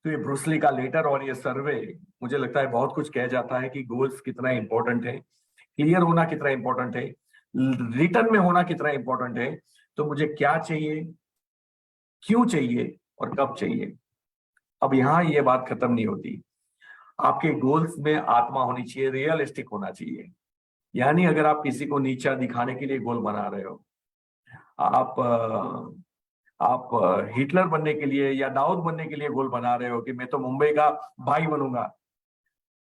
Speaker 2: तो ये ब्रूस ली का लेटर और ये सर्वे मुझे लगता है बहुत कुछ कह जाता है कि गोल्स कितना इंपॉर्टेंट है, क्लियर होना कितना इंपॉर्टेंट है, रिटर्न में होना कितना इंपॉर्टेंट है। तो मुझे क्या चाहिए, क्यों चाहिए, और कब चाहिए। अब यहाँ ये बात खत्म नहीं होती। आपके गोल्स में आत्मा होनी चाहिए, रियलिस्टिक होना चाहिए। यानी अगर आप किसी को नीचा दिखाने के लिए गोल बना रहे हो, आप हिटलर बनने के लिए या दाऊद बनने के लिए गोल बना रहे हो कि मैं तो मुंबई का भाई बनूंगा,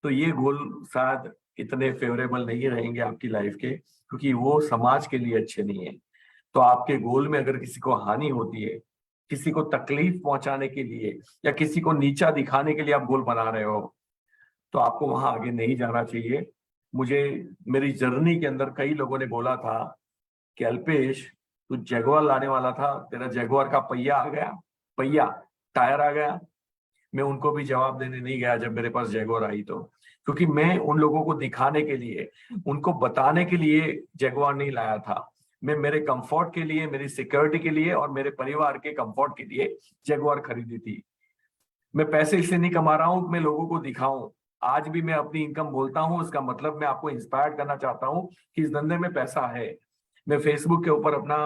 Speaker 2: तो ये गोल शायद इतने फेवरेबल नहीं रहेंगे आपकी लाइफ के, क्योंकि वो समाज के लिए अच्छे नहीं है। तो आपके गोल में अगर किसी को हानि होती है, किसी को तकलीफ पहुंचाने के लिए या किसी को नीचा दिखाने के लिए आप गोल बना रहे हो, तो आपको वहां आगे नहीं जाना चाहिए। मुझे मेरी जर्नी के अंदर कई लोगों ने बोला था कि अल्पेश, तू जगुआर लाने वाला था, तेरा जगुआर का पहिया आ गया, पहिया टायर आ गया। मैं उनको भी जवाब देने नहीं गया जब मेरे पास जगुआर आई तो, क्योंकि मैं उन लोगों को दिखाने के लिए, उनको बताने के लिए जगुआर नहीं लाया था। मैं मेरे कंफर्ट के लिए, मेरी सिक्योरिटी के लिए और मेरे परिवार के कंफर्ट के लिए जगुआर खरीदी थी। मैं पैसे इसलिए नहीं कमा रहा हूं, मैं लोगों को दिखाऊं। आज भी मैं अपनी इनकम बोलता हूं, इसका मतलब मैं आपको इंस्पायर करना चाहता हूं कि इस धंधे में पैसा है। मैं फेसबुक के ऊपर अपना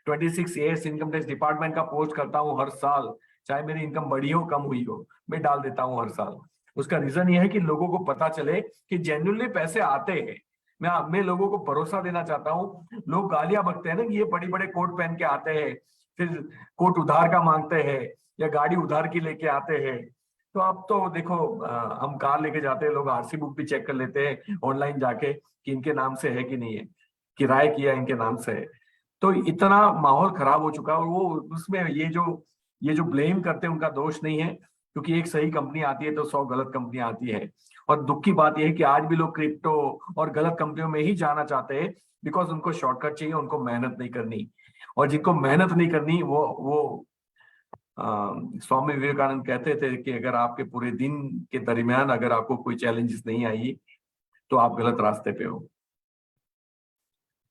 Speaker 2: 26 ईयर्स इनकम टैक्स डिपार्टमेंट का पोस्ट करता हूं हर साल, चाहे मेरी इनकम बढ़ी हो कम हुई हो, मैं डाल देता हूं हर साल। उसका रीजन ये है कि लोगों को पता चले कि जेन्युइनली पैसे आते हैं। मैं लोगों को भरोसा देना चाहता हूँ। लोग गालियां बकते हैं ना कि ये बड़े बड़े कोट पहन के आते हैं, फिर कोट उधार का मांगते हैं या गाड़ी उधार की लेके आते हैं। तो अब तो देखो, हम कार लेके जाते हैं, लोग आरसी बुक भी चेक कर लेते हैं ऑनलाइन जाके कि इनके नाम से है कि नहीं है, किराए किया इनके नाम से है। तो इतना माहौल खराब हो चुका है। और वो उसमें ये जो ब्लेम करते हैं उनका दोष नहीं है, क्योंकि एक सही कंपनी आती है तो 100 गलत कंपनियां आती है। और दुख की बात यह है कि आज भी लोग क्रिप्टो और गलत कंपनियों में ही जाना चाहते हैं, बिकॉज उनको शॉर्टकट चाहिए, उनको मेहनत नहीं करनी। और जिनको मेहनत नहीं करनी वो स्वामी विवेकानंद कहते थे कि अगर आपके पूरे दिन के दरमियान अगर आपको कोई चैलेंजेस नहीं आई तो आप गलत रास्ते पे हो।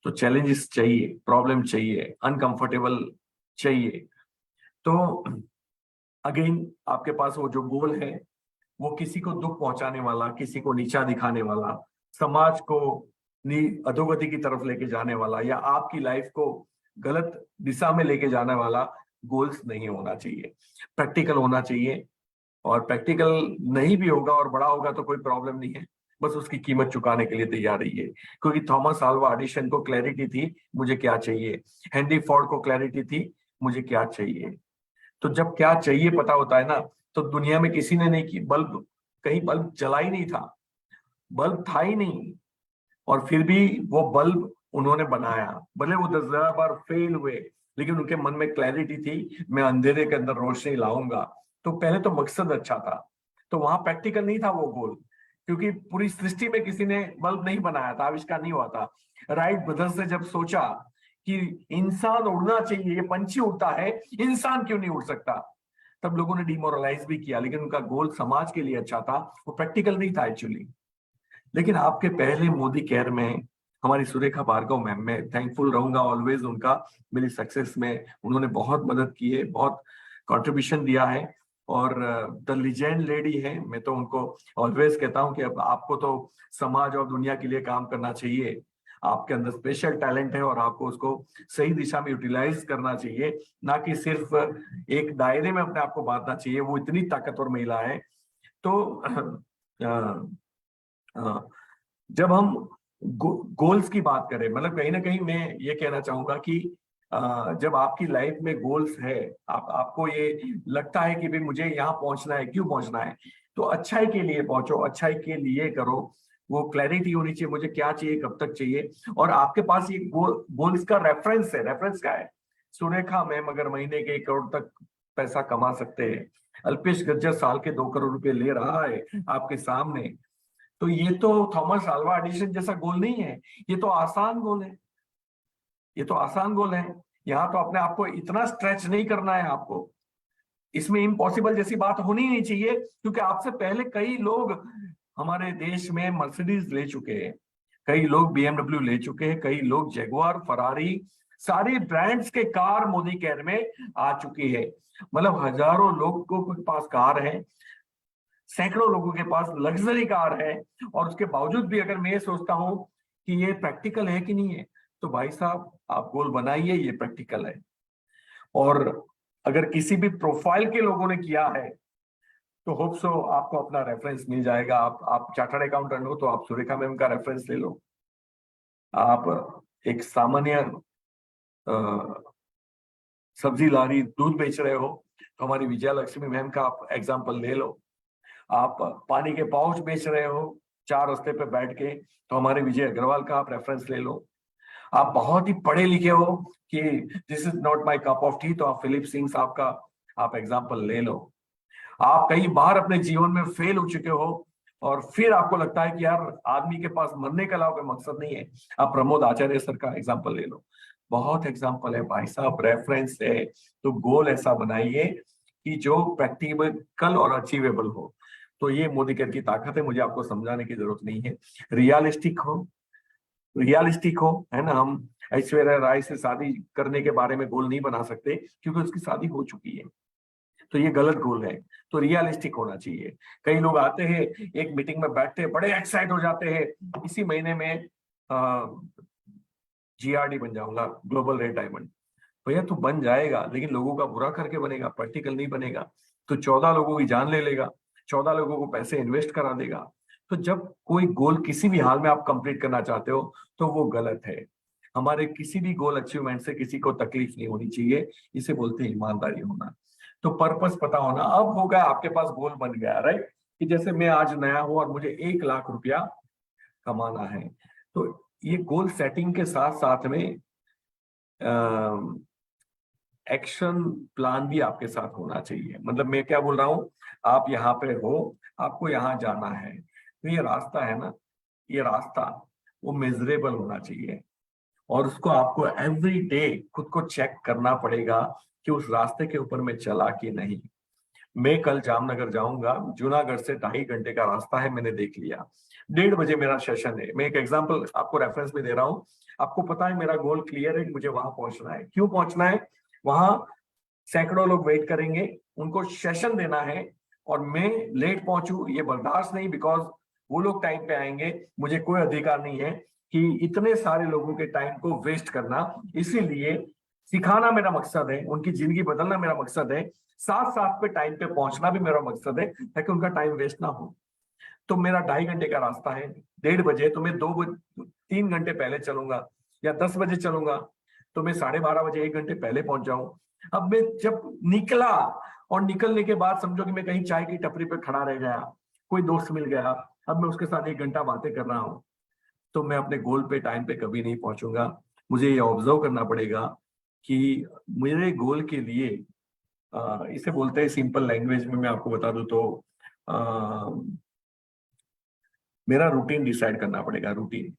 Speaker 2: तो चैलेंजेस चाहिए, प्रॉब्लम चाहिए, अनकंफर्टेबल चाहिए। तो अगेन आपके पास वो जो गोल है, वो किसी को दुख पहुंचाने वाला, किसी को नीचा दिखाने वाला, समाज को अधोगति की तरफ लेके जाने वाला या आपकी लाइफ को गलत दिशा में लेके जाने वाला गोल्स नहीं होना चाहिए। प्रैक्टिकल होना चाहिए। और प्रैक्टिकल नहीं भी होगा और बड़ा होगा तो कोई प्रॉब्लम नहीं है, बस उसकी कीमत चुकाने के लिए तैयार रहिए। क्योंकि थॉमस अल्वा एडिसन को क्लैरिटी थी मुझे क्या चाहिए, हेनरी फोर्ड को क्लैरिटी थी मुझे क्या चाहिए। तो जब क्या चाहिए पता होता है ना, तो दुनिया में किसी ने नहीं की बल्ब, कहीं बल्ब जला ही नहीं था, बल्ब था ही नहीं, और फिर भी वो बल्ब उन्होंने बनाया। भले वो 10,000 बार फेल हुए, लेकिन उनके मन में क्लैरिटी थी, मैं अंधेरे के अंदर रोशनी लाऊंगा। तो पहले तो मकसद अच्छा था, तो वहां प्रैक्टिकल नहीं था वो गोल, क्योंकि पूरी सृष्टि में किसी ने बल्ब नहीं बनाया था, आविष्कार नहीं हुआ था। राइट ब्रदर्स ने जब सोचा कि इंसान उड़ना चाहिए, ये पंछी उड़ता है, इंसान क्यों नहीं उड़ सकता, तब लोगों ने डिमोरलाइज भी किया। लेकिन उनका गोल समाज के लिए अच्छा था, वो प्रैक्टिकल नहीं था एक्चुअली। लेकिन आपके पहले मोदी केयर में हमारी सुरेखा भार्गव मैम, मैं थैंकफुल रहूंगा ऑलवेज उनका, मेरी सक्सेस में उन्होंने बहुत मदद की है, बहुत कंट्रीब्यूशन दिया है। और द लीजेंड लेडी है, मैं तो उनको ऑलवेज कहता हूं कि अब आपको तो समाज और दुनिया के लिए काम करना चाहिए। आपके अंदर स्पेशल टैलेंट है और आपको उसको सही दिशा में यूटिलाइज करना चाहिए, ना कि सिर्फ एक दायरे में अपने आप को बांधना चाहिए। वो इतनी ताकतवर महिला है। तो जब हम गोल्स की बात करें, मतलब कहीं ना कहीं मैं ये कहना चाहूंगा कि जब आपकी लाइफ में गोल्स है, आपको ये लगता है कि भाई मुझे यहाँ पहुंचना है, क्यों पहुंचना है, तो अच्छाई के लिए पहुंचो, अच्छाई के लिए करो। वो क्लैरिटी होनी चाहिए, मुझे क्या चाहिए, कब तक चाहिए, और आपके पास ये गोल्स का रेफरेंस है। रेफरेंस क्या है? सुरेखा मैम अगर महीने के 1 करोड़ तक पैसा कमा सकते हैं, अल्पेश गज्जर साल के 2 करोड़ रुपए ले रहा है आपके सामने, तो ये तो थॉमस अल्वा एडिसन जैसा गोल नहीं है, ये तो आसान गोल है। ये तो आसान गोल है। यहाँ तो अपने आप को इतना स्ट्रेच नहीं करना है आपको, इसमें इम्पॉसिबल जैसी बात होनी नहीं चाहिए, क्योंकि आपसे पहले कई लोग हमारे देश में मर्सिडीज ले चुके हैं, कई लोग बीएमडब्ल्यू ले चुके हैं, कई लोग जगुआर, फरारी, सारी ब्रांड्स के कार मोदी केयर में आ चुकी है। मतलब हजारों लोगों के पास कार है, सैकड़ों लोगों के पास लग्जरी कार है, और उसके बावजूद भी अगर मैं ये सोचता हूं कि ये प्रैक्टिकल है कि नहीं है, तो भाई साहब आप गोल बनाइए, ये प्रैक्टिकल है। और अगर किसी भी प्रोफाइल के लोगों ने किया है तो होप सो आपको अपना रेफरेंस मिल जाएगा। आप चार्टर्ड अकाउंटेंट हो तो आप सुरेखा मैम का रेफरेंस ले लो। आप एक सामान्य सब्जी लारी दूध बेच रहे हो तो हमारी विजया लक्ष्मी मैम का आप एग्जाम्पल ले लो। आप पानी के पाउच बेच रहे हो 4 रस्ते पे बैठ के, तो हमारे विजय अग्रवाल का आप रेफरेंस ले लो। आप बहुत ही पढ़े लिखे हो कि this is not my cup of T, तो आप फिलिप सिंह साहब का आप एग्जाम्पल ले लो। आप कई बार अपने जीवन में फेल हो चुके हो और फिर आपको लगता है कि यार आदमी के पास मरने के अलावा कोई मकसद नहीं है। आप प्रमोद आचार्य सर का एग्जांपल ले लो, बहुत एग्जांपल है भाई साहब, रेफरेंस है। तो गोल ऐसा बनाइए कि जो प्रैक्टिकल और अचीवेबल हो। तो ये मोदी केयर की ताकत है, मुझे आपको समझाने की जरूरत नहीं है। रियलिस्टिक हो, रियलिस्टिक हो, है ना। हम ऐश्वर्या राय से शादी करने के बारे में गोल नहीं बना सकते क्योंकि उसकी शादी हो चुकी है, तो ये गलत गोल है। तो रियलिस्टिक होना चाहिए। कई लोग आते हैं, एक मीटिंग में बैठते हैं, बड़े एक्साइट हो जाते हैं, इसी महीने में जीआरडी बन जाऊंगा, ग्लोबल रेड डायमंड। भैया तू बन जाएगा, लेकिन लोगों का बुरा करके बनेगा, प्रैक्टिकल नहीं बनेगा। तो 14 लोगों की जान ले लेगा, 14 लोगों को पैसे इन्वेस्ट करा देगा। तो जब कोई गोल किसी भी हाल में आप कंप्लीट करना चाहते हो तो वो गलत है। हमारे किसी भी गोल अचीवमेंट से किसी को तकलीफ नहीं होनी चाहिए, इसे बोलते हैं ईमानदारी होना। तो पर्पस पता होना। अब हो गया आपके पास, गोल बन गया, राइट। कि जैसे मैं आज नया हूं और मुझे 1 लाख रुपया कमाना है, तो ये गोल सेटिंग के साथ साथ में एक्शन प्लान भी आपके साथ होना चाहिए। मतलब मैं क्या बोल रहा हूं, आप यहाँ पे हो, आपको यहाँ जाना है, तो ये रास्ता है ना, ये रास्ता वो मेजरेबल होना चाहिए। और उसको आपको एवरी डे खुद को चेक करना पड़ेगा कि उस रास्ते के ऊपर मैं चला कि नहीं। मैं कल जामनगर जाऊंगा, जूनागढ़ से 2.5 घंटे का रास्ता है, मैंने देख लिया। 1:30 बजे मेरा सेशन है। मैं एक एग्जांपल आपको रेफरेंस में दे रहा हूं। आपको पता है मेरा गोल क्लियर है कि मुझे वहां पहुंचना है। क्यों पहुंचना है? वहां सैकड़ों लोग वेट करेंगे, उनको सेशन देना है, और मैं लेट पहुंचू ये बर्दाश्त नहीं। बिकॉज वो लोग टाइम पे आएंगे, मुझे कोई अधिकार नहीं है कि इतने सारे लोगों के टाइम को वेस्ट करना। इसीलिए सिखाना मेरा मकसद है, उनकी जिंदगी बदलना मेरा मकसद है, साथ साथ पे टाइम पे पहुंचना भी मेरा मकसद है, ताकि उनका टाइम वेस्ट ना हो। तो मेरा 2.5 घंटे का रास्ता है, 1:30 बजे, तो मैं 3 घंटे पहले चलूंगा या 10 बजे चलूंगा, तो मैं 12:30 बजे 1 घंटे पहले पहुंच जाऊं। अब मैं जब निकला, और निकलने के बाद समझो कि मैं कहीं चाय की टपरी पे खड़ा रह गया, कोई दोस्त मिल गया, अब मैं उसके साथ 1 घंटा बातें कर रहा हूं, तो मैं अपने गोल पे टाइम पे कभी नहीं पहुंचूंगा। मुझे ये ऑब्जर्व करना पड़ेगा कि मेरे गोल के लिए इसे बोलते हैं सिंपल लैंग्वेज में मैं आपको बता दूं तो मेरा रूटीन डिसाइड करना पड़ेगा। रूटीन,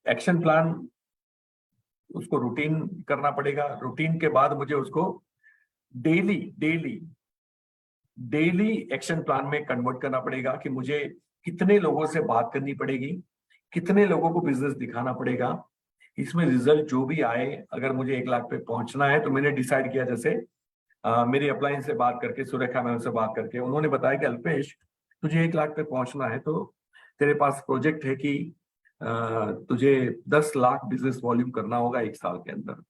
Speaker 2: एक्शन प्लान, उसको रूटीन करना पड़ेगा। रूटीन के बाद मुझे उसको daily daily daily action plan में कन्वर्ट करना पड़ेगा कि मुझे कितने लोगों से बात करनी पड़ेगी, कितने लोगों को बिजनेस दिखाना पड़ेगा। इसमें रिजल्ट जो भी आए, अगर मुझे 1 लाख पे पहुंचना है, तो मैंने डिसाइड किया, जैसे मेरी अपलाइन से बात करके, सुरेखा मैम से बात करके, उन्होंने बताया कि अल्पेश तुझे 1 लाख पे पहुंचना है, तो तेरे पास प्रोजेक्ट है कि तुझे 10 लाख बिजनेस वॉल्यूम करना होगा 1 साल के अंदर।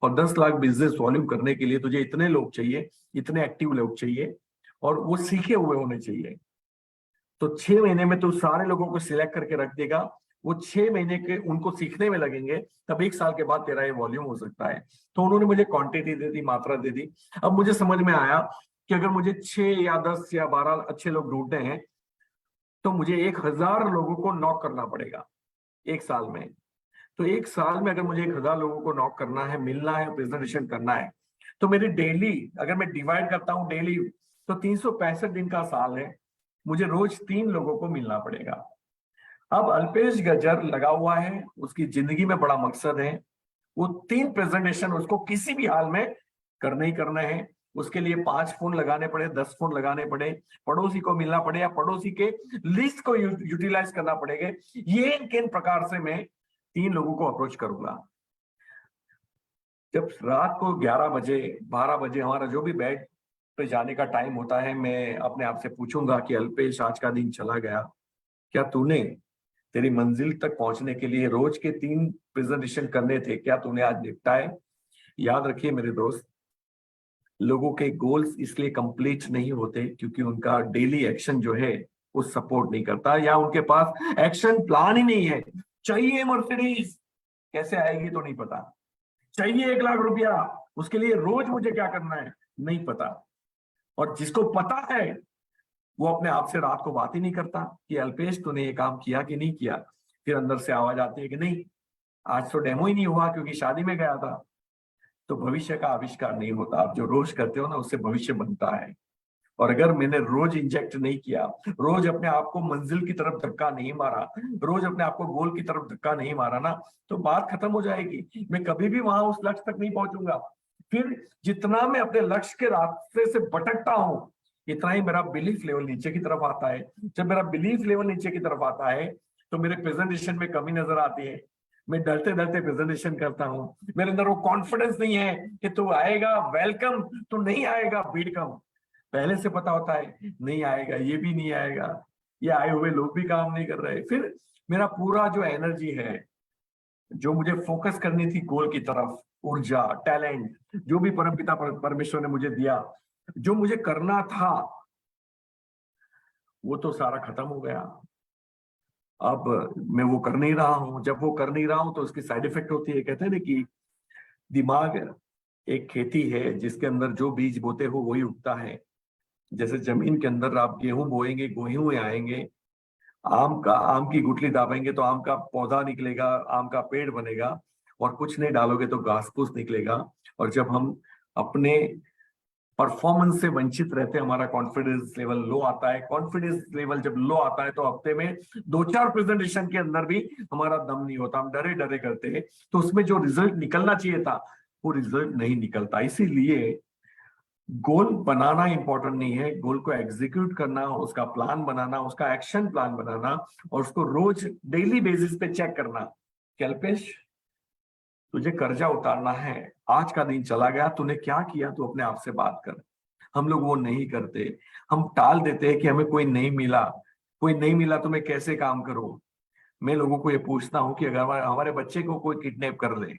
Speaker 2: और 10 लाख बिजनेस वॉल्यूम करने के लिए तुझे इतने लोग चाहिए, इतने एक्टिव लोग चाहिए, और वो सीखे हुए होने चाहिए। तो 6 महीने में तो सारे लोगों को सिलेक्ट करके रख देगा, वो 6 महीने के उनको सीखने में लगेंगे, तब 1 साल के बाद तेरा ये वॉल्यूम हो सकता है। तो उन्होंने मुझे क्वांटिटी दे दी, मात्रा दे दी। अब मुझे समझ में आया कि अगर मुझे 6 या 10 या 12 अच्छे लोग ढूंढने हैं, तो मुझे 1,000 लोगों को नॉक करना पड़ेगा 1 साल में। तो 1 साल में अगर मुझे 1,000 लोगों को नॉक करना है, मिलना है, प्रेजेंटेशन करना है, तो मेरी डेली, अगर मैं डिवाइड करता हूं डेली, तो 365 दिन का साल है, मुझे रोज 3 लोगों को मिलना पड़ेगा। अब अल्पेश गजर लगा हुआ है, उसकी जिंदगी में बड़ा मकसद है, वो 3 प्रेजेंटेशन उसको किसी भी हाल में करने ही करने हैं। उसके लिए 5 फोन लगाने पड़े, 10 फोन लगाने पड़े, पड़ोसी को मिलना पड़े, या पड़ोसी के लिस्ट को यूटिलाइज करना पड़ेगा। ये किन प्रकार से मैं 3 लोगों को अप्रोच करूंगा। जब रात को 11 बजे 12 बजे हमारा जो भी बेड पे जाने का टाइम होता है, मैं अपने आप से पूछूंगा कि अल्पेश आज का दिन चला गया, क्या तूने तेरी मंजिल तक पहुंचने के लिए रोज के 3 प्रेजेंटेशन करने थे, क्या तूने आज निपटाए? याद रखिए मेरे दोस्त, लोगों के गोल्स इसलिए कंप्लीट नहीं होते क्योंकि उनका डेली एक्शन जो है वो सपोर्ट नहीं करता, या उनके पास एक्शन प्लान ही नहीं है। चाहिए मर्सिडीज, कैसे आएगी तो नहीं पता। चाहिए 1 लाख रुपया, उसके लिए रोज मुझे क्या करना है नहीं पता। और जिसको पता है वो अपने आप से रात को बात ही नहीं करता कि अल्पेश तूने ये काम किया कि नहीं किया। फिर अंदर से आवाज आती है कि नहीं, आज तो डेमो ही नहीं हुआ क्योंकि शादी में गया था। तो भविष्य का आविष्कार नहीं होता, आप जो रोज करते हो ना, उससे भविष्य बनता है। और अगर मैंने रोज इंजेक्ट नहीं किया, रोज अपने आप को मंजिल की तरफ धक्का नहीं मारा, रोज अपने आप को गोल की तरफ धक्का नहीं मारा ना, तो बात खत्म हो जाएगी। मैं कभी भी वहां उस लक्ष्य तक नहीं पहुंचूंगा। फिर जितना मैं अपने लक्ष्य के रास्ते से भटकता हूं, इतना ही मेरा बिलीफ लेवल नीचे की तरफ आता है। जब मेरा बिलीफ लेवल नीचे की तरफ आता है तो मेरे प्रेजेंटेशन में कमी नजर आती है। मैं डरते डरते प्रेजेंटेशन करता हूँ। मेरे अंदर वो कॉन्फिडेंस नहीं है कि तू आएगा वेलकम, तू नहीं आएगा वेलकम। पहले से पता होता है नहीं आएगा, ये भी नहीं आएगा, ये आए हुए लोग भी काम नहीं कर रहे। फिर मेरा पूरा जो एनर्जी है, जो मुझे फोकस करनी थी गोल की तरफ, ऊर्जा, टैलेंट, जो भी परमपिता परमेश्वर ने मुझे दिया, जो मुझे करना था, वो तो सारा खत्म हो गया। अब मैं वो कर नहीं रहा हूं। जब वो कर नहीं रहा हूं तो उसकी साइड इफेक्ट होती है। कहते हैं ना कि दिमाग एक खेती है जिसके अंदर जो बीज बोते हो वही उगता है। जैसे जमीन के अंदर आप गेहूं बोएंगे, गेहूं आएंगे, आम की गुठली दाबेंगे तो आम का पौधा निकलेगा, आम का पेड़ बनेगा। और कुछ नहीं डालोगे तो घास फूस निकलेगा। और जब हम अपने परफॉर्मेंस से वंचित रहते हैं, हमारा कॉन्फिडेंस लेवल लो आता है। कॉन्फिडेंस लेवल जब लो आता है तो हफ्ते में 2-4 प्रेजेंटेशन के अंदर भी हमारा दम नहीं होता, हम डरे डरे करते हैं। तो उसमें जो रिजल्ट निकलना चाहिए था वो रिजल्ट नहीं निकलता। इसीलिए गोल बनाना इंपॉर्टेंट नहीं है, गोल को एग्जीक्यूट करना, उसका प्लान बनाना, उसका एक्शन प्लान बनाना, और उसको रोज डेली बेसिस पे चेक करना। कल्पेश, तुझे कर्जा उतारना है, आज का दिन चला गया, तूने क्या किया, तू अपने आप से बात कर। हम लोग वो नहीं करते। हम टाल देते हैं कि हमें कोई नहीं मिला, कोई नहीं मिला तो मैं कैसे काम करूं। मैं लोगों को ये पूछता हूं कि अगर हमारे बच्चे को कोई किडनैप कर ले,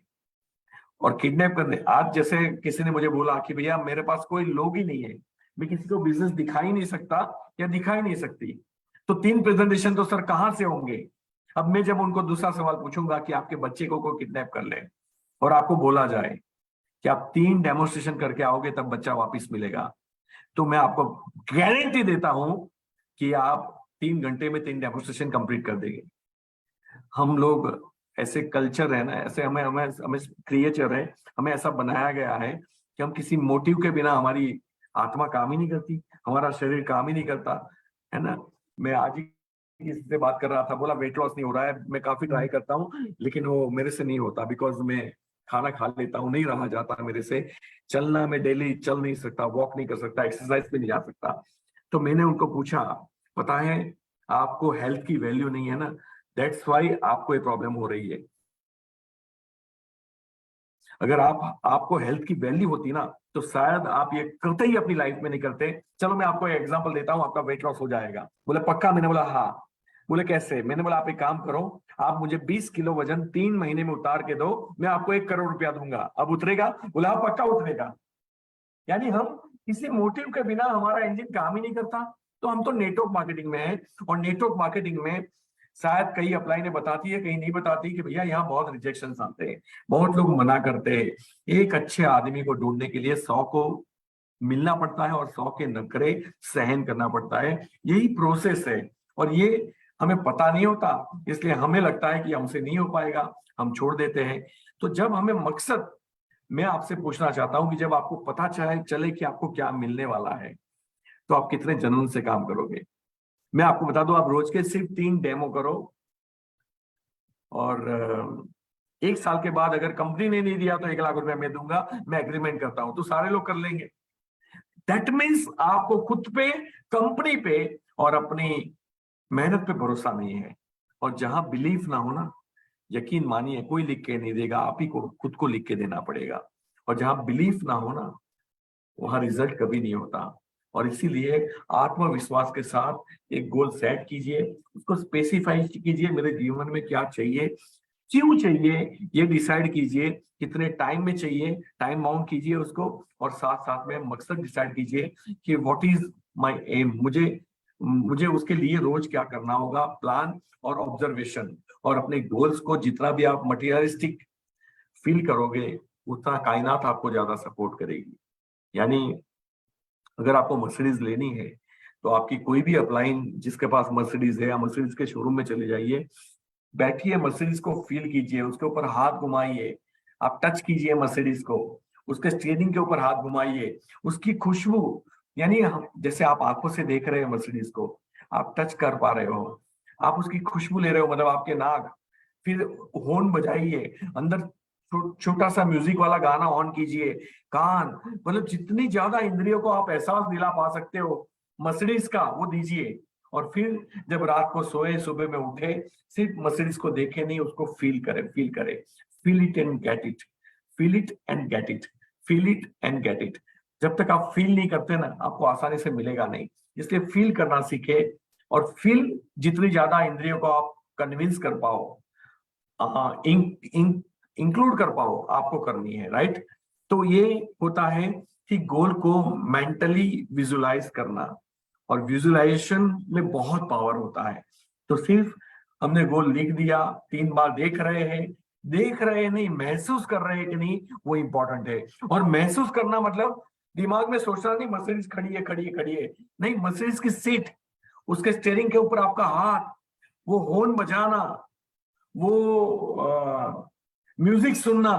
Speaker 2: और किडनैप करने, आज जैसे किसी ने मुझे बोला कि भैया मेरे पास कोई लोग ही नहीं है, मैं किसी को बिजनेस दिखा ही नहीं सकता या दिखा ही नहीं सकती, तो 3 प्रेजेंटेशन तो सर कहां से होंगे। अब मैं जब उनको दूसरा सवाल पूछूंगा कि आपके बच्चे को कोई किडनैप कर ले और आपको बोला जाए कि आप 3 डेमोन्स्ट्रेशन करके आओगे तब बच्चा वापिस मिलेगा, तो मैं आपको गारंटी देता हूं कि आप 3 घंटे में 3 डेमोन्स्ट्रेशन कंप्लीट कर देंगे। हम लोग ऐसे कल्चर है ना, ऐसे हमें हमें हमें क्रिएचर है, हमें ऐसा बनाया गया है कि हम किसी मोटिव के बिना, हमारी आत्मा काम ही नहीं करती, हमारा शरीर काम ही नहीं करता, है ना। मैं आज ही किसी से बात कर रहा था, बोला वेट लॉस नहीं हो रहा है, मैं काफी ट्राई करता हूँ लेकिन वो मेरे से नहीं होता, बिकॉज मैं खाना खा लेता हूँ, नहीं रहा जाता मेरे से। चलना, मैं डेली चल नहीं सकता, वॉक नहीं कर सकता, एक्सरसाइज पे नहीं जा सकता। तो मैंने उनको पूछा, पता है आपको हेल्थ की वैल्यू नहीं है ना, दैट्स वाई आपको ये प्रॉब्लम हो रही है। अगर आपको हेल्थ की वैल्यू होती ना तो शायद आप ये करते ही अपनी लाइफ में नहीं करते। चलो मैं आपको एक एग्जांपल देता हूं, आपका वेट लॉस हो जाएगा। बोले पक्का? मैंने बोला हाँ। बोले कैसे? मैंने बोला आप एक काम करो, आप मुझे 20 किलो वजन 3 महीने में उतार के दो, मैं आपको 1 करोड़ रुपया दूंगा। अब उतरेगा? बोला हाँ पक्का उतरेगा। यानी हम किसी मोटिव के बिना हमारा इंजन काम ही नहीं करता। तो हम तो नेटवर्क मार्केटिंग में है, और नेटवर्क मार्केटिंग में शायद कई अपलाइन ने बताती है, कहीं नहीं बताती कि भैया यहाँ बहुत रिजेक्शन आते हैं, बहुत लोग मना करते हैं। एक अच्छे आदमी को ढूंढने के लिए 100 को मिलना पड़ता है और 100 के नखरे सहन करना पड़ता है। यही प्रोसेस है, और ये हमें पता नहीं होता, इसलिए हमें लगता है कि हमसे नहीं हो पाएगा, हम छोड़ देते हैं। तो जब हमें मकसद, मैं आपसे पूछना चाहता हूं कि जब आपको पता चले कि आपको क्या मिलने वाला है, तो आप कितने जुनून से काम करोगे। मैं आपको बता दूं, आप रोज के सिर्फ 3 डेमो करो, और 1 साल के बाद अगर कंपनी ने नहीं दिया तो 1 लाख रुपया मैं दूंगा, मैं एग्रीमेंट करता हूं, तो सारे लोग कर लेंगे। दैट मीन्स आपको खुद पे, कंपनी पे और अपनी मेहनत पे भरोसा नहीं है। और जहां बिलीफ ना हो ना, यकीन मानिए कोई लिख के नहीं देगा, आप ही को खुद को लिख के देना पड़ेगा। और जहां बिलीफ ना हो ना, वहां रिजल्ट कभी नहीं होता। और इसीलिए आत्मविश्वास के साथ एक गोल सेट कीजिए, उसको स्पेसिफाई कीजिए, मेरे जीवन में क्या चाहिए, क्यों चाहिए, ये डिसाइड कीजिए, कितने टाइम में चाहिए, टाइम बाउंड कीजिए उसको, और साथ साथ में मकसद डिसाइड कीजिए कि व्हाट इज माय एम, मुझे मुझे उसके लिए रोज क्या करना होगा, प्लान और ऑब्जर्वेशन। और अपने गोल्स को जितना भी आप मटेरियलिस्टिक फील करोगे, उतना कायनात आपको ज्यादा सपोर्ट करेगी। यानी अगर आपको मर्सिडीज लेनी है तो आपकी कोई भी अपलाइन जिसके पास मर्सिडीज है, या मर्सिडीज के शोरूम में चले जाइए, बैठिए, मर्सिडीज को फील कीजिए, उसके ऊपर हाथ घुमाइए, आप टच कीजिए मर्सिडीज को, उसके स्टीयरिंग के ऊपर हाथ घुमाइए, उसकी खुशबू, यानी जैसे आप आंखों से देख रहे हो मर्सिडीज को, आप टच कर पा रहे हो, आप उसकी खुशबू ले रहे हो, मतलब आपके नाक, फिर हॉर्न बजाइए, अंदर छोटा सा म्यूजिक वाला गाना ऑन कीजिए, कान, मतलब जितनी ज्यादा इंद्रियों को आप एहसास दिला पा सकते हो मर्सिडीज का वो दीजिए। और फिर जब रात को सोए, सुबह में उठे, सिर्फ मर्सिडीज को देखे नहीं, उसको फील करे, फील करे, feel it and get it, feel it and get it, feel it and get it. जब तक आप फील नहीं करते ना, आपको आसानी से मिलेगा नहीं। इसलिए फील करना सीखे, और फील जितनी ज्यादा इंद्रियों को आप कन्विंस कर पाओ, इंक्लूड कर पाओ, आपको करनी है, राइट। तो ये होता है कि गोल को मेंटली विजुलाइज करना, और विजुलाइजेशन में बहुत पावर होता है। तो सिर्फ हमने गोल लिख दिया, 3 बार देख रहे हैं नहीं, महसूस कर रहे हैं कि नहीं, वो इंपॉर्टेंट है। और महसूस करना मतलब दिमाग में सोचना नहीं मर्सिडीज खड़ी है, खड़ी है, खड़ी है, नहीं, मर्सिडीज की सीट, उसके स्टीयरिंग के ऊपर आपका हाथ, वो हॉर्न बजाना, वो म्यूजिक सुनना,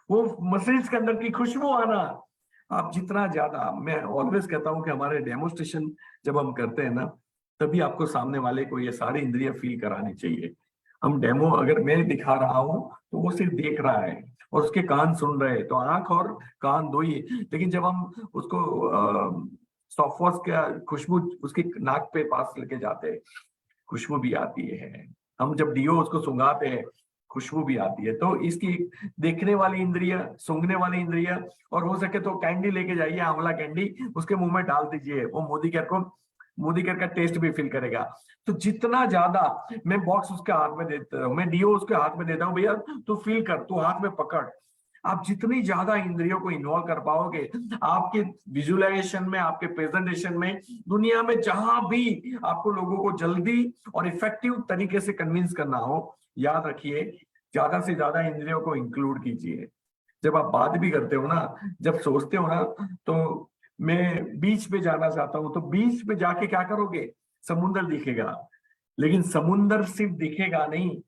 Speaker 2: वो मर्सिडीज के अंदर की खुशबू आना। आप जितना ज्यादा, मैं ऑलवेज कहता हूं कि हमारे डेमोस्ट्रेशन जब हम करते हैं ना, तभी आपको सामने वाले को ये सारी इंद्रियां फील करानी चाहिए। हम डेमो अगर मैं दिखा रहा हूं तो वो सिर्फ देख रहा है और उसके कान सुन रहे हैं, तो आंख और कान दो ही है। लेकिन जब हम उसको सॉफ्टवॉश का खुशबू उसके नाक पे पास लेके जाते हैं, खुशबू भी आती है। हम जब डियो उसको सुंघाते हैं, खुशबू भी आती है। तो इसकी देखने वाली इंद्रिय, सूंघने वाली इंद्रिय, और हो सके तो कैंडी लेके जाइए, आंवला कैंडी, उसके मुंह में डाल दीजिए, वो मोदी केयर का टेस्ट भी फील करेगा। तो जितना ज्यादा मैं बॉक्स उसके हाथ में देता हूँ, मैं डियो उसके हाथ में देता हूँ, भैया तू फील कर, तू हाथ में पकड़। आप जितनी ज्यादा इंद्रियों को इन्वॉल्व कर पाओगे, आपके विजुअलाइजेशन में, आपके प्रेजेंटेशन में, दुनिया में जहां भी आपको लोगों को जल्दी और इफेक्टिव तरीके से कन्विंस करना हो, याद रखिए, ज्यादा से ज्यादा इंद्रियों को इंक्लूड कीजिए। जब आप बात भी करते हो ना, जब सोचते हो ना, तो मैं बीच पे जाना चाहता हूं, तो बीच पे जाके क्या करोगे, समुंदर दिखेगा, लेकिन समुंदर सिर्फ दिखेगा नहीं,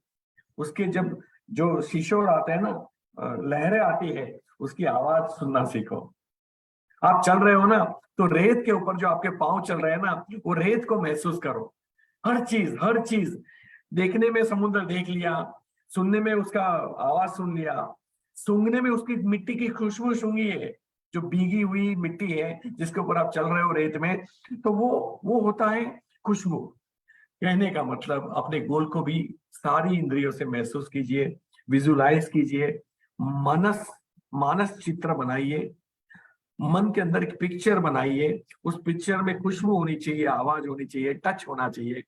Speaker 2: उसके जब जो शिशोर आते हैं ना, लहरें आती है, उसकी आवाज सुनना सीखो। आप चल रहे हो ना, तो रेत के ऊपर जो आपके पांव चल रहे हैं ना, वो रेत को महसूस करो। हर चीज देखने में समुद्र देख लिया, सुनने में उसका आवाज सुन लिया, सूंघने में उसकी मिट्टी की खुशबू सूंघी है, जो भीगी हुई मिट्टी है जिसके ऊपर आप चल रहे हो रेत में, तो वो होता है खुशबू। कहने का मतलब अपने गोल को भी सारी इंद्रियों से महसूस कीजिए, विजुलाइज कीजिए, मानस मानस चित्र बनाइए, मन के अंदर एक पिक्चर बनाइए, उस पिक्चर में खुशबू होनी चाहिए, आवाज होनी चाहिए, टच होना चाहिए,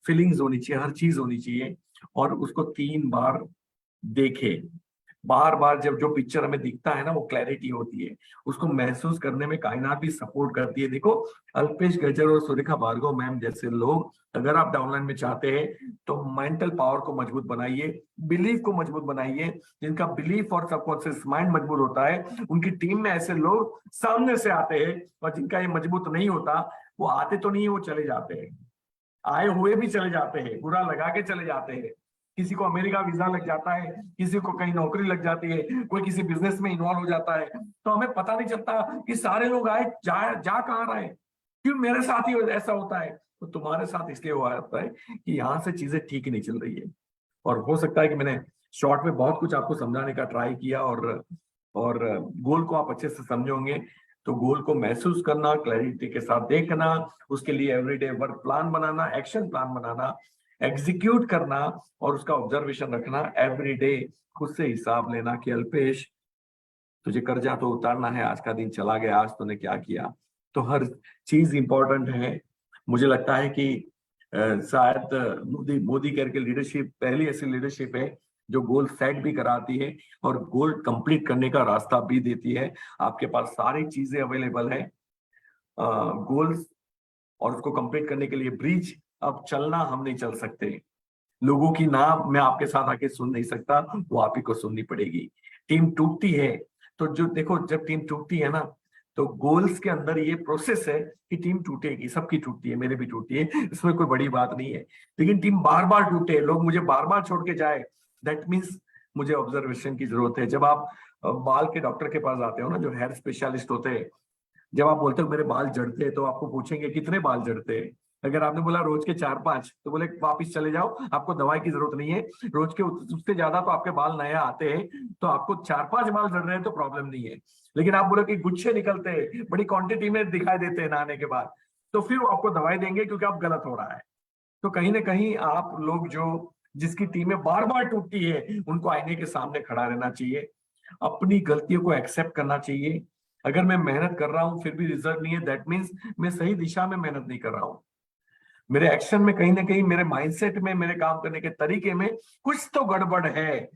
Speaker 2: फीलिंग्स होनी चाहिए, हर चीज होनी चाहिए। और उसको 3 बार देखे, बार बार जब जो पिक्चर हमें दिखता है ना, वो क्लैरिटी होती है, उसको महसूस करने में कायनात भी सपोर्ट करती है। देखो, अल्पेश गजर और सुरेखा भार्गव मैम जैसे लोग, अगर आप डाउनलाइन में चाहते हैं तो मेंटल पावर को मजबूत बनाइए, बिलीफ को मजबूत बनाइए। जिनका बिलीफ और सबकॉन्शियस माइंड मजबूत होता है, उनकी टीम में ऐसे लोग सामने से आते हैं। और जिनका ये मजबूत नहीं होता, वो आते तो नहीं है, वो चले जाते हैं, आए हुए भी चले जाते हैं, बुरा लगा के चले जाते हैं। किसी को अमेरिका वीजा लग जाता है, किसी को कहीं नौकरी लग जाती है, कोई किसी बिजनेस में इन्वॉल्व हो जाता है, तो हमें पता नहीं चलता कि सारे लोग आए, जा कहाँ रहे, क्यों मेरे साथ ही ऐसा होता है। तो तुम्हारे साथ इसलिए हुआ होता है कि यहाँ से चीजें ठीक नहीं चल रही है। और हो सकता है कि मैंने शॉर्ट में बहुत कुछ आपको समझाने का ट्राई किया, और गोल को आप अच्छे से समझोगे। तो गोल को महसूस करना, क्लैरिटी के साथ देखना, उसके लिए एवरीडे वर्क प्लान बनाना, एक्शन प्लान बनाना, एग्जीक्यूट करना, और उसका ऑब्जर्वेशन रखना एवरीडे, खुद से हिसाब लेना कि अल्पेश, तुझे कर्जा तो उतारना है, आज का दिन चला गया, आज तूने क्या किया। तो हर चीज इंपॉर्टेंट है। मुझे लगता है कि शायद मोदी केयर की लीडरशिप पहली ऐसी लीडरशिप है जो गोल सेट भी कराती है और गोल कंप्लीट करने का रास्ता भी देती है। आपके पास सारी चीजें अवेलेबल है, गोल्स, और उसको कंप्लीट करने के लिए ब्रिज। अब चलना हम नहीं चल सकते, लोगों की ना मैं आपके साथ आके सुन नहीं सकता, वो आप ही को सुननी पड़ेगी। टीम टूटती है, तो जो देखो, जब टीम टूटती है ना, तो गोल्स के अंदर ये प्रोसेस है कि टीम टूटेगी, सबकी टूटती है, मेरे भी टूटती है, इसमें कोई बड़ी बात नहीं है। लेकिन टीम बार बार टूटे, लोग मुझे बार बार छोड़ के जाए, दैट मीन्स मुझे ऑब्जर्वेशन की जरूरत है। जब आप बाल के डॉक्टर के पास आते हो ना, जो हेयर स्पेशलिस्ट होते हैं, जब आप बोलते हो मेरे बाल झड़ते हैं तो आपको पूछेंगे कितने बाल झड़ते हैं। अगर आपने बोला रोज के 4-5 तो बोले वापिस चले जाओ, आपको दवाई की जरूरत नहीं है। रोज के उससे ज्यादा तो आपके बाल नए आते हैं, तो आपको 4-5 बाल झड़ रहे हैं तो प्रॉब्लम नहीं है। लेकिन आप बोलो कि गुच्छे निकलते हैं, बड़ी क्वांटिटी में दिखाई देते हैं नहाने के बाद, तो फिर आपको दवाई देंगे क्योंकि आप गलत हो रहा है। तो कहीं ना कहीं आप लोग जो जिसकी टीमें बार बार टूटती है, उनको आईने के सामने खड़ा रहना चाहिए, अपनी गलतियों को एक्सेप्ट करना चाहिए। अगर मैं मेहनत कर रहा हूं फिर भी रिजल्ट नहीं है, दैट मीन्स मैं सही दिशा में मेहनत नहीं कर रहा हूं। मेरे एक्शन में कहीं ना कहीं, मेरे माइंडसेट में, मेरे काम करने के तरीके में कुछ तो गड़बड़ है।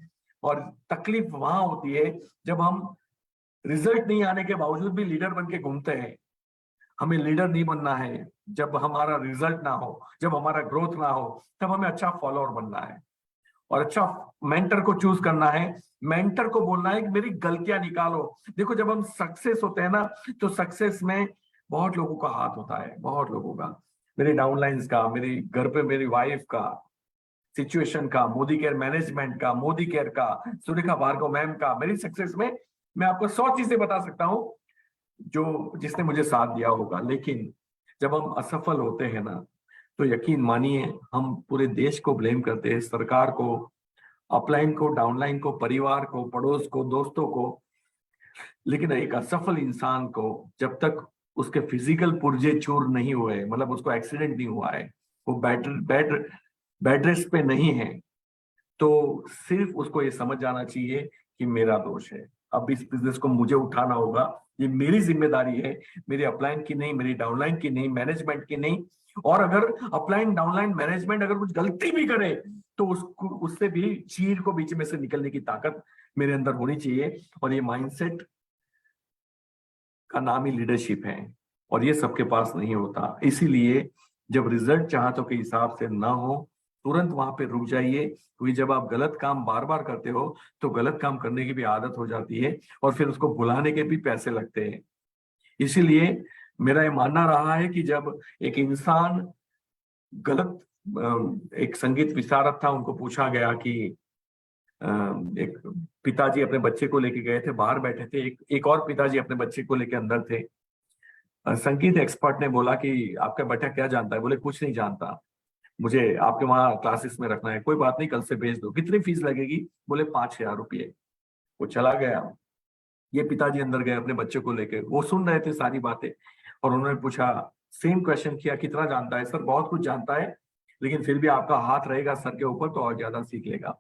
Speaker 2: और तकलीफ वहां होती है जब हम रिजल्ट नहीं आने के बावजूद भी लीडर बन के घूमते हैं। हमें लीडर नहीं बनना है जब हमारा रिजल्ट ना हो, जब हमारा ग्रोथ ना हो, तब हमें अच्छा फॉलोअर बनना है और अच्छा मेंटर को चूज करना है। मेंटर को बोलना है कि मेरी गलतियां निकालो। देखो, जब हम सक्सेस होते हैं ना, तो सक्सेस में बहुत लोगों का हाथ होता है, बहुत लोगों का, मेरे डाउनलाइंस का, मेरी घर पे मेरी वाइफ का, सिचुएशन का, मोदी केयर मैनेजमेंट का, मोदी केयर का, सुरेखा भार्गव मैम का। मेरी सक्सेस में मैं आपको 100 चीजें बता सकता हूँ जो जिसने मुझे साथ दिया होगा। लेकिन जब हम असफल होते हैं ना, तो यकीन मानिए हम पूरे देश को ब्लेम करते हैं, सरकार को, अपलाइन को, डाउनलाइन को, परिवार को, पड़ोस को, दोस्तों को। लेकिन एक असफल इंसान को जब तक उसके फिजिकल पुर्जे चूर नहीं हुए, मतलब उसको एक्सीडेंट नहीं हुआ है, वो बेड बेड बेड रेस्ट पे नहीं है, तो सिर्फ उसको ये समझ जाना चाहिए कि मेरा दोष है, अब इस बिजनेस को मुझे उठाना होगा, ये मेरी जिम्मेदारी है, मेरी अपलाइन की नहीं, मेरी डाउनलाइन की नहीं, मैनेजमेंट की नहीं। और अगर अपलाइन डाउनलाइन मैनेजमेंट अगर कुछ गलती भी करे, तो उसको, उससे भी चीर को बीच में से निकलने की ताकत मेरे अंदर होनी चाहिए। और ये माइंडसेट का नाम ही लीडरशिप है, और ये सबके पास नहीं होता। इसीलिए जब रिजल्ट चाहतों के हिसाब से ना हो, तुरंत वहां पे रुक जाइए, क्योंकि जब आप गलत काम बार बार करते हो तो गलत काम करने की भी आदत हो जाती है, और फिर उसको भुलाने के भी पैसे लगते हैं। इसीलिए मेरा ये मानना रहा है कि जब एक इंसान गलत, एक संगीत विशारद था, उनको पूछा गया कि एक पिताजी अपने बच्चे को लेके गए थे, बाहर बैठे थे, एक और पिताजी अपने बच्चे को लेके अंदर थे। संगीत एक्सपर्ट ने बोला कि आपका बेटा क्या जानता है? बोले कुछ नहीं जानता, मुझे आपके वहां क्लासेस में रखना है। कोई बात नहीं, कल से भेज दो। कितनी फीस लगेगी? बोले 5,000 रुपये। वो चला गया। ये पिताजी अंदर गए अपने बच्चे को लेके, वो सुन रहे थे सारी बातें, और उन्होंने पूछा, सेम क्वेश्चन किया, कितना जानता है? सर बहुत कुछ जानता है, लेकिन फिर भी आपका हाथ रहेगा सर के ऊपर तो और ज्यादा सीख लेगा।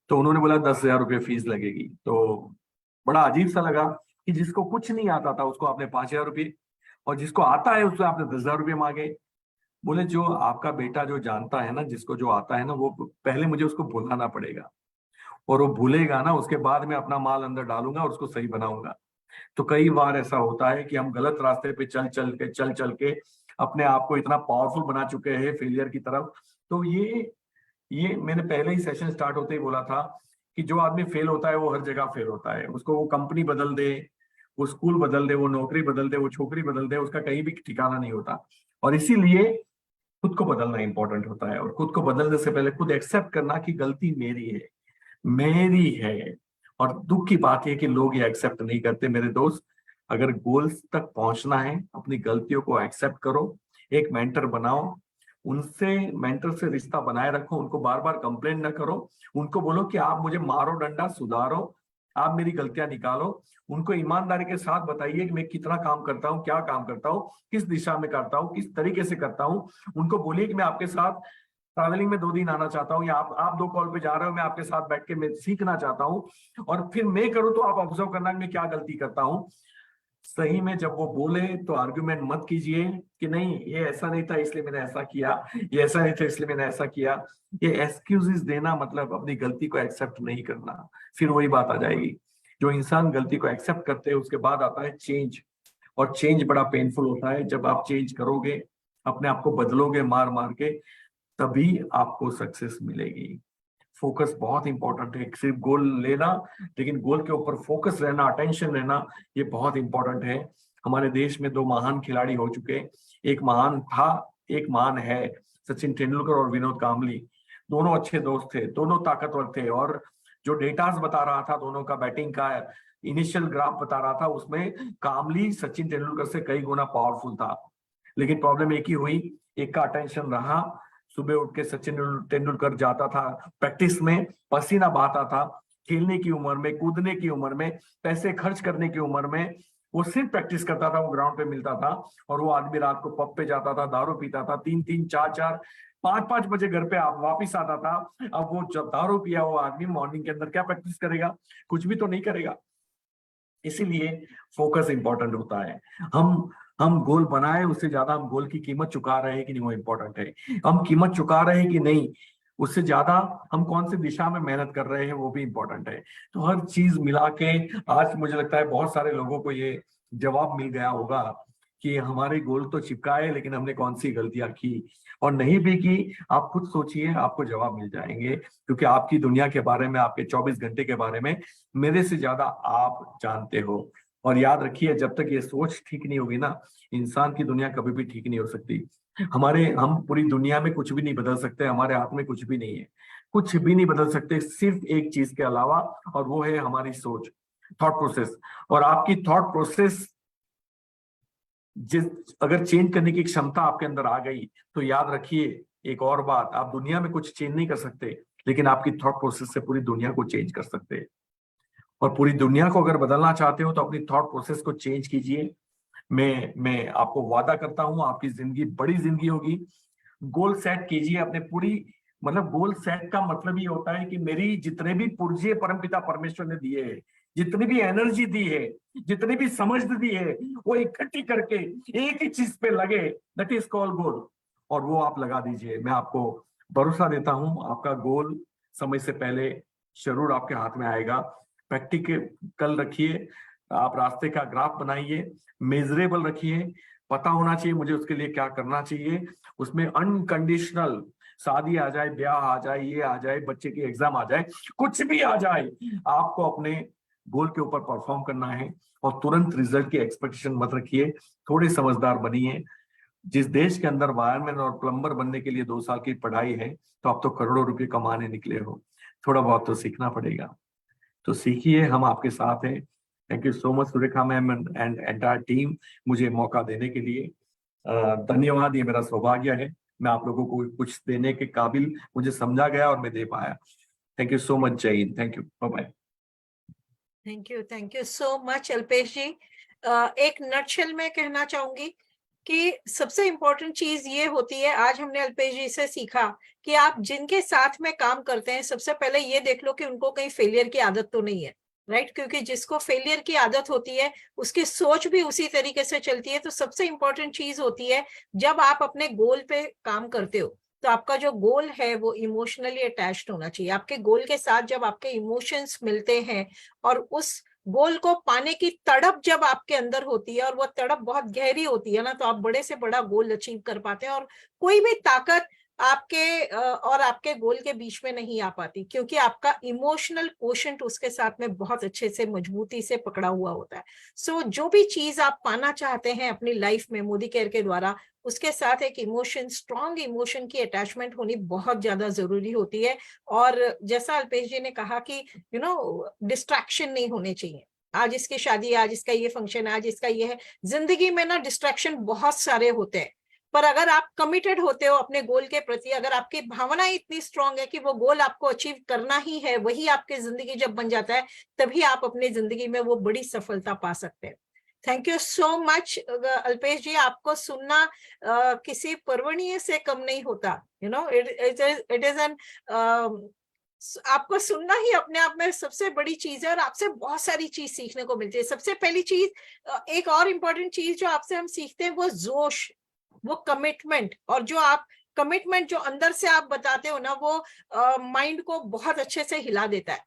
Speaker 2: तो उन्होंने बोला 10,000 रुपये फीस लगेगी। तो बड़ा अजीब सा लगा कि जिसको कुछ नहीं आता था उसको आपने 5,000 रुपये, और जिसको आता है उसको आपने 10,000 रुपये मांगे। बोले जो आपका बेटा जो जानता है ना, जिसको जो आता है ना, वो पहले मुझे उसको भुलाना पड़ेगा, और वो भूलेगा ना, उसके बाद में अपना माल अंदर डालूंगा और उसको सही बनाऊंगा। तो कई बार ऐसा होता है कि हम गलत रास्ते पे चल चल के अपने आप को इतना पावरफुल बना चुके हैं फेलियर की तरफ। तो ये मैंने पहले ही सेशन स्टार्ट होते ही बोला था कि जो आदमी फेल होता है वो हर जगह फेल होता है। उसको वो कंपनी बदल दे, वो स्कूल बदल दे, वो नौकरी बदल दे, वो छोकरी बदल दे, उसका कहीं भी ठिकाना नहीं होता। और इसीलिए खुद को बदलना इंपॉर्टेंट होता है, और खुद को बदलने से पहले खुद एक्सेप्ट करना कि गलती मेरी है, मेरी है। और दुख की बात है कि लोग ये एक्सेप्ट नहीं करते। मेरे दोस्त, अगर गोल्स तक पहुंचना है, अपनी गलतियों को एक्सेप्ट करो, एक मेंटर बनाओ, उनसे, मेंटर से रिश्ता बनाए रखो, उनको बार बार कंप्लेन ना करो, उनको बोलो कि आप मुझे मारो डंडा, सुधारो, आप मेरी गलतियां निकालो। उनको ईमानदारी के साथ बताइए कि मैं कितना काम करता हूँ, क्या काम करता हूँ, किस दिशा में करता हूँ, किस तरीके से करता हूँ। उनको बोलिए कि मैं आपके साथ ट्रैवलिंग में 2 दिन आना चाहता हूँ, या आप 2 कॉल पे जा रहे हो, मैं आपके साथ बैठ के मैं सीखना चाहता हूँ, और फिर मैं करूँ तो आप ऑब्जर्व करना कि मैं क्या गलती करता हूँ। सही में जब वो बोले तो आर्ग्यूमेंट मत कीजिए कि नहीं ये ऐसा नहीं था इसलिए मैंने ऐसा किया, ये ऐसा नहीं था इसलिए मैंने ऐसा किया। ये एक्सक्यूजेस देना मतलब अपनी गलती को एक्सेप्ट नहीं करना। फिर वही बात आ जाएगी, जो इंसान गलती को एक्सेप्ट करते हैं उसके बाद आता है चेंज, और चेंज बड़ा पेनफुल होता है। जब आप चेंज करोगे, अपने आप को बदलोगे मार मार के, तभी आपको सक्सेस मिलेगी। फोकस बहुत इंपॉर्टेंट है, सिर्फ गोल लेना, लेकिन गोल के ऊपर फोकस रहना, अटेंशन रहना, ये बहुत इंपॉर्टेंट है। हमारे देश में 2 महान खिलाड़ी हो चुके, एक महान था, एक महान है, सचिन तेंदुलकर और विनोद कांबली। दोनों अच्छे दोस्त थे, दोनों ताकतवर थे, और जो डेटास बता रहा था दोनों का, बैटिंग का इनिशियल ग्राफ बता रहा था, उसमें कामली सचिन तेंदुलकर से कई गुना पावरफुल था। लेकिन प्रॉब्लम एक ही हुई, एक का अटेंशन रहा। सुबह उठ के सचिन तेंदुलकर जाता था प्रैक्टिस में, पसीना बहाता था, खेलने की उम्र में, कूदने की उम्र में, पैसे खर्च करने की उम्र में वो सिर्फ प्रैक्टिस करता था, वो ग्राउंड पे मिलता था। और वो आदमी रात को पब पे जाता था, दारू पीता था, 3-3, 4-4, 5-5 बजे घर पे आप वापिस आता था। अब वो जब दारू पिया हुआ आदमी मॉर्निंग के अंदर क्या प्रैक्टिस करेगा? कुछ भी तो नहीं करेगा। इसीलिए फोकस इंपॉर्टेंट होता है। हम गोल बनाए, उससे ज्यादा हम गोल की कीमत चुका रहे हैं कि नहीं, वो इंपॉर्टेंट है। हम कीमत चुका रहे हैं कि नहीं, उससे ज्यादा हम कौन सी दिशा में मेहनत कर रहे हैं, वो भी इंपॉर्टेंट है। तो हर चीज मिला के आज मुझे लगता है बहुत सारे लोगों को ये जवाब मिल गया होगा कि हमारे गोल तो चिपकाए, लेकिन हमने कौन सी गलतियां की और नहीं भी की। आप खुद सोचिए, आपको जवाब मिल जाएंगे, क्योंकि आपकी दुनिया के बारे में, आपके 24 घंटे के बारे में मेरे से ज्यादा आप जानते हो। और याद रखिए, जब तक ये सोच ठीक नहीं होगी ना, इंसान की दुनिया कभी भी ठीक नहीं हो सकती। हम पूरी दुनिया में कुछ भी नहीं बदल सकते, हमारे हाथ में कुछ भी नहीं है, कुछ भी नहीं बदल सकते सिर्फ एक चीज के अलावा, और वो है हमारी सोच, थॉट प्रोसेस। और आपकी थॉट प्रोसेस जिस अगर चेंज करने की क्षमता आपके अंदर आ गई, तो याद रखिए एक और बात, आप दुनिया में कुछ चेंज नहीं कर सकते, लेकिन आपकी थॉट प्रोसेस से पूरी दुनिया को चेंज कर सकते हैं। और पूरी दुनिया को अगर बदलना चाहते हो तो अपनी थॉट प्रोसेस को चेंज कीजिए। मैं आपको वादा करता हूं, आपकी जिंदगी बड़ी जिंदगी होगी। गोल सेट कीजिए अपने पूरी, मतलब गोल सेट का मतलब ये होता है कि मेरी जितने भी पुर्जे परमपिता परमेश्वर ने दिए हैं, जितनी भी एनर्जी दी है, जितनी भी समझ दी है, वो इकट्ठी करके एक ही चीज पे लगे, दैट इज कॉल गोल। और वो आप लगा दीजिए। मैं आपको भरोसा देता हूं, आपका गोल समय से पहले जरूर आपके हाथ में आएगा। प्रैक्टिकल रखिए, आप रास्ते का ग्राफ बनाइए, मेजरेबल रखिए, पता होना चाहिए मुझे उसके लिए क्या करना चाहिए। उसमें अनकंडीशनल, शादी आ जाए, ब्याह आ जाए, ये आ जाए, बच्चे की एग्जाम आ जाए, कुछ भी आ जाए, आपको अपने गोल के ऊपर परफॉर्म करना है। और तुरंत रिजल्ट की एक्सपेक्टेशन मत रखिए, थोड़े समझदार बनिए। जिस देश के अंदर वायरमैन और प्लम्बर बनने के लिए 2 साल की पढ़ाई है, तो आप तो करोड़ों रुपए कमाने निकले हो। थोड़ा बहुत तो सीखना पड़ेगा, तो सीखिए, हम आपके साथ हैं। Thank you so much Surekha ma'am and entire team, मुझे मौका देने के लिए धन्यवाद। ये मेरा सौभाग्य है, मैं आप लोगों को कुछ देने के काबिल मुझे समझा गया और मैं दे पाया। थैंक यू सो मच, जय हिंद, thank you, bye bye.
Speaker 1: Thank you so much Alpesh ji. एक नटशेल में कहना चाहूंगी कि सबसे इम्पोर्टेंट चीज ये होती है, आज हमने अल्पेश जी से सीखा कि आप जिनके साथ में काम करते हैं, सबसे पहले ये देख लो कि उनको कहीं फेलियर की आदत तो नहीं है, राइट? क्योंकि जिसको फेलियर की आदत होती है, उसकी सोच भी उसी तरीके से चलती है। तो सबसे इम्पोर्टेंट चीज होती है, जब आप अपने गोल पे काम करते हो, तो आपका जो गोल है वो इमोशनली अटैच्ड होना चाहिए। आपके गोल के साथ जब आपके इमोशंस मिलते हैं और उस गोल को पाने की तड़प जब आपके अंदर होती है, और वो तड़प बहुत गहरी होती है ना, तो आप बड़े से बड़ा गोल अचीव कर पाते हैं। और कोई भी ताकत आपके और आपके गोल के बीच में नहीं आ पाती, क्योंकि आपका इमोशनल कोशेंट उसके साथ में बहुत अच्छे से मजबूती से पकड़ा हुआ होता है। सो जो भी चीज आप पाना चाहते हैं अपनी लाइफ में मोदी केयर के द्वारा, उसके साथ एक इमोशन, स्ट्रॉन्ग इमोशन की अटैचमेंट होनी बहुत ज्यादा जरूरी होती है। और जैसा अल्पेश जी ने कहा कि डिस्ट्रैक्शन नहीं होने चाहिए। आज इसकी शादी है, आज इसका ये फंक्शन है, आज इसका ये है। जिंदगी में ना डिस्ट्रैक्शन बहुत सारे होते हैं, पर अगर आप कमिटेड होते हो अपने गोल के प्रति, अगर आपकी भावना इतनी स्ट्रांग है कि वो गोल आपको अचीव करना ही है, वही आपकी जिंदगी जब बन जाता है, तभी आप अपनी जिंदगी में वो बड़ी सफलता पा सकते हैं। Thank you so much Alpesh ji. आपको सुनना किसी पर्वणीय से कम नहीं होता। इट इज एन आपको सुनना ही अपने आप में सबसे बड़ी चीज है, और आपसे बहुत सारी चीज सीखने को मिलती है। सबसे पहली चीज, एक और इम्पोर्टेंट चीज जो आपसे हम सीखते हैं, वो जोश, वो कमिटमेंट। और जो आप कमिटमेंट जो अंदर से आप बताते हो ना, वो माइंड को बहुत अच्छे से हिला देता है,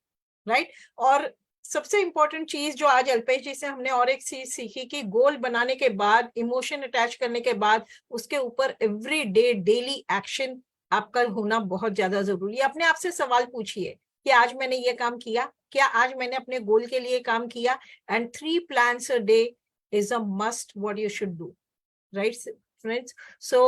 Speaker 1: राइट? और सबसे इंपॉर्टेंट चीज जो आज अल्पेश जी से हमने और एक चीज सीखी कि गोल बनाने के बाद, इमोशन अटैच करने के बाद, उसके ऊपर एवरी डे डेली एक्शन आपका होना बहुत ज्यादा जरूरी है। अपने आप से सवाल पूछिए कि आज मैंने ये काम किया, क्या आज मैंने अपने गोल के लिए काम किया? And 3 plans a day is a must what you should do, right friends? So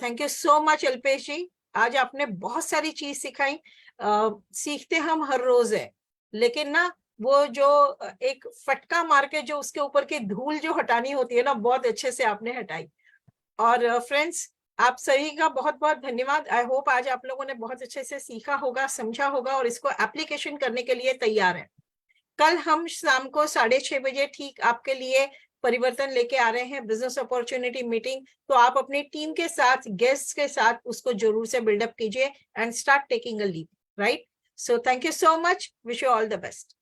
Speaker 1: thank you so much Alpesh ji. आज आपने बहुत सारी चीज सिखाई। सीखते हम हर रोज है, लेकिन ना वो जो एक फटका मार के जो उसके ऊपर की धूल जो हटानी होती है ना, बहुत अच्छे से आपने हटाई। और फ्रेंड्स, आप सभी का बहुत बहुत धन्यवाद। आई होप आज आप लोगों ने बहुत अच्छे से सीखा होगा, समझा होगा और इसको एप्लीकेशन करने के लिए तैयार है। कल हम शाम को 6:30 बजे ठीक आपके लिए परिवर्तन लेके आ रहे हैं, बिजनेस अपॉर्चुनिटी मीटिंग। तो आप अपनी टीम के साथ, गेस्ट के साथ उसको जरूर से बिल्डअप कीजिए and start taking a lead, right? So thank you so much, wish you all the best.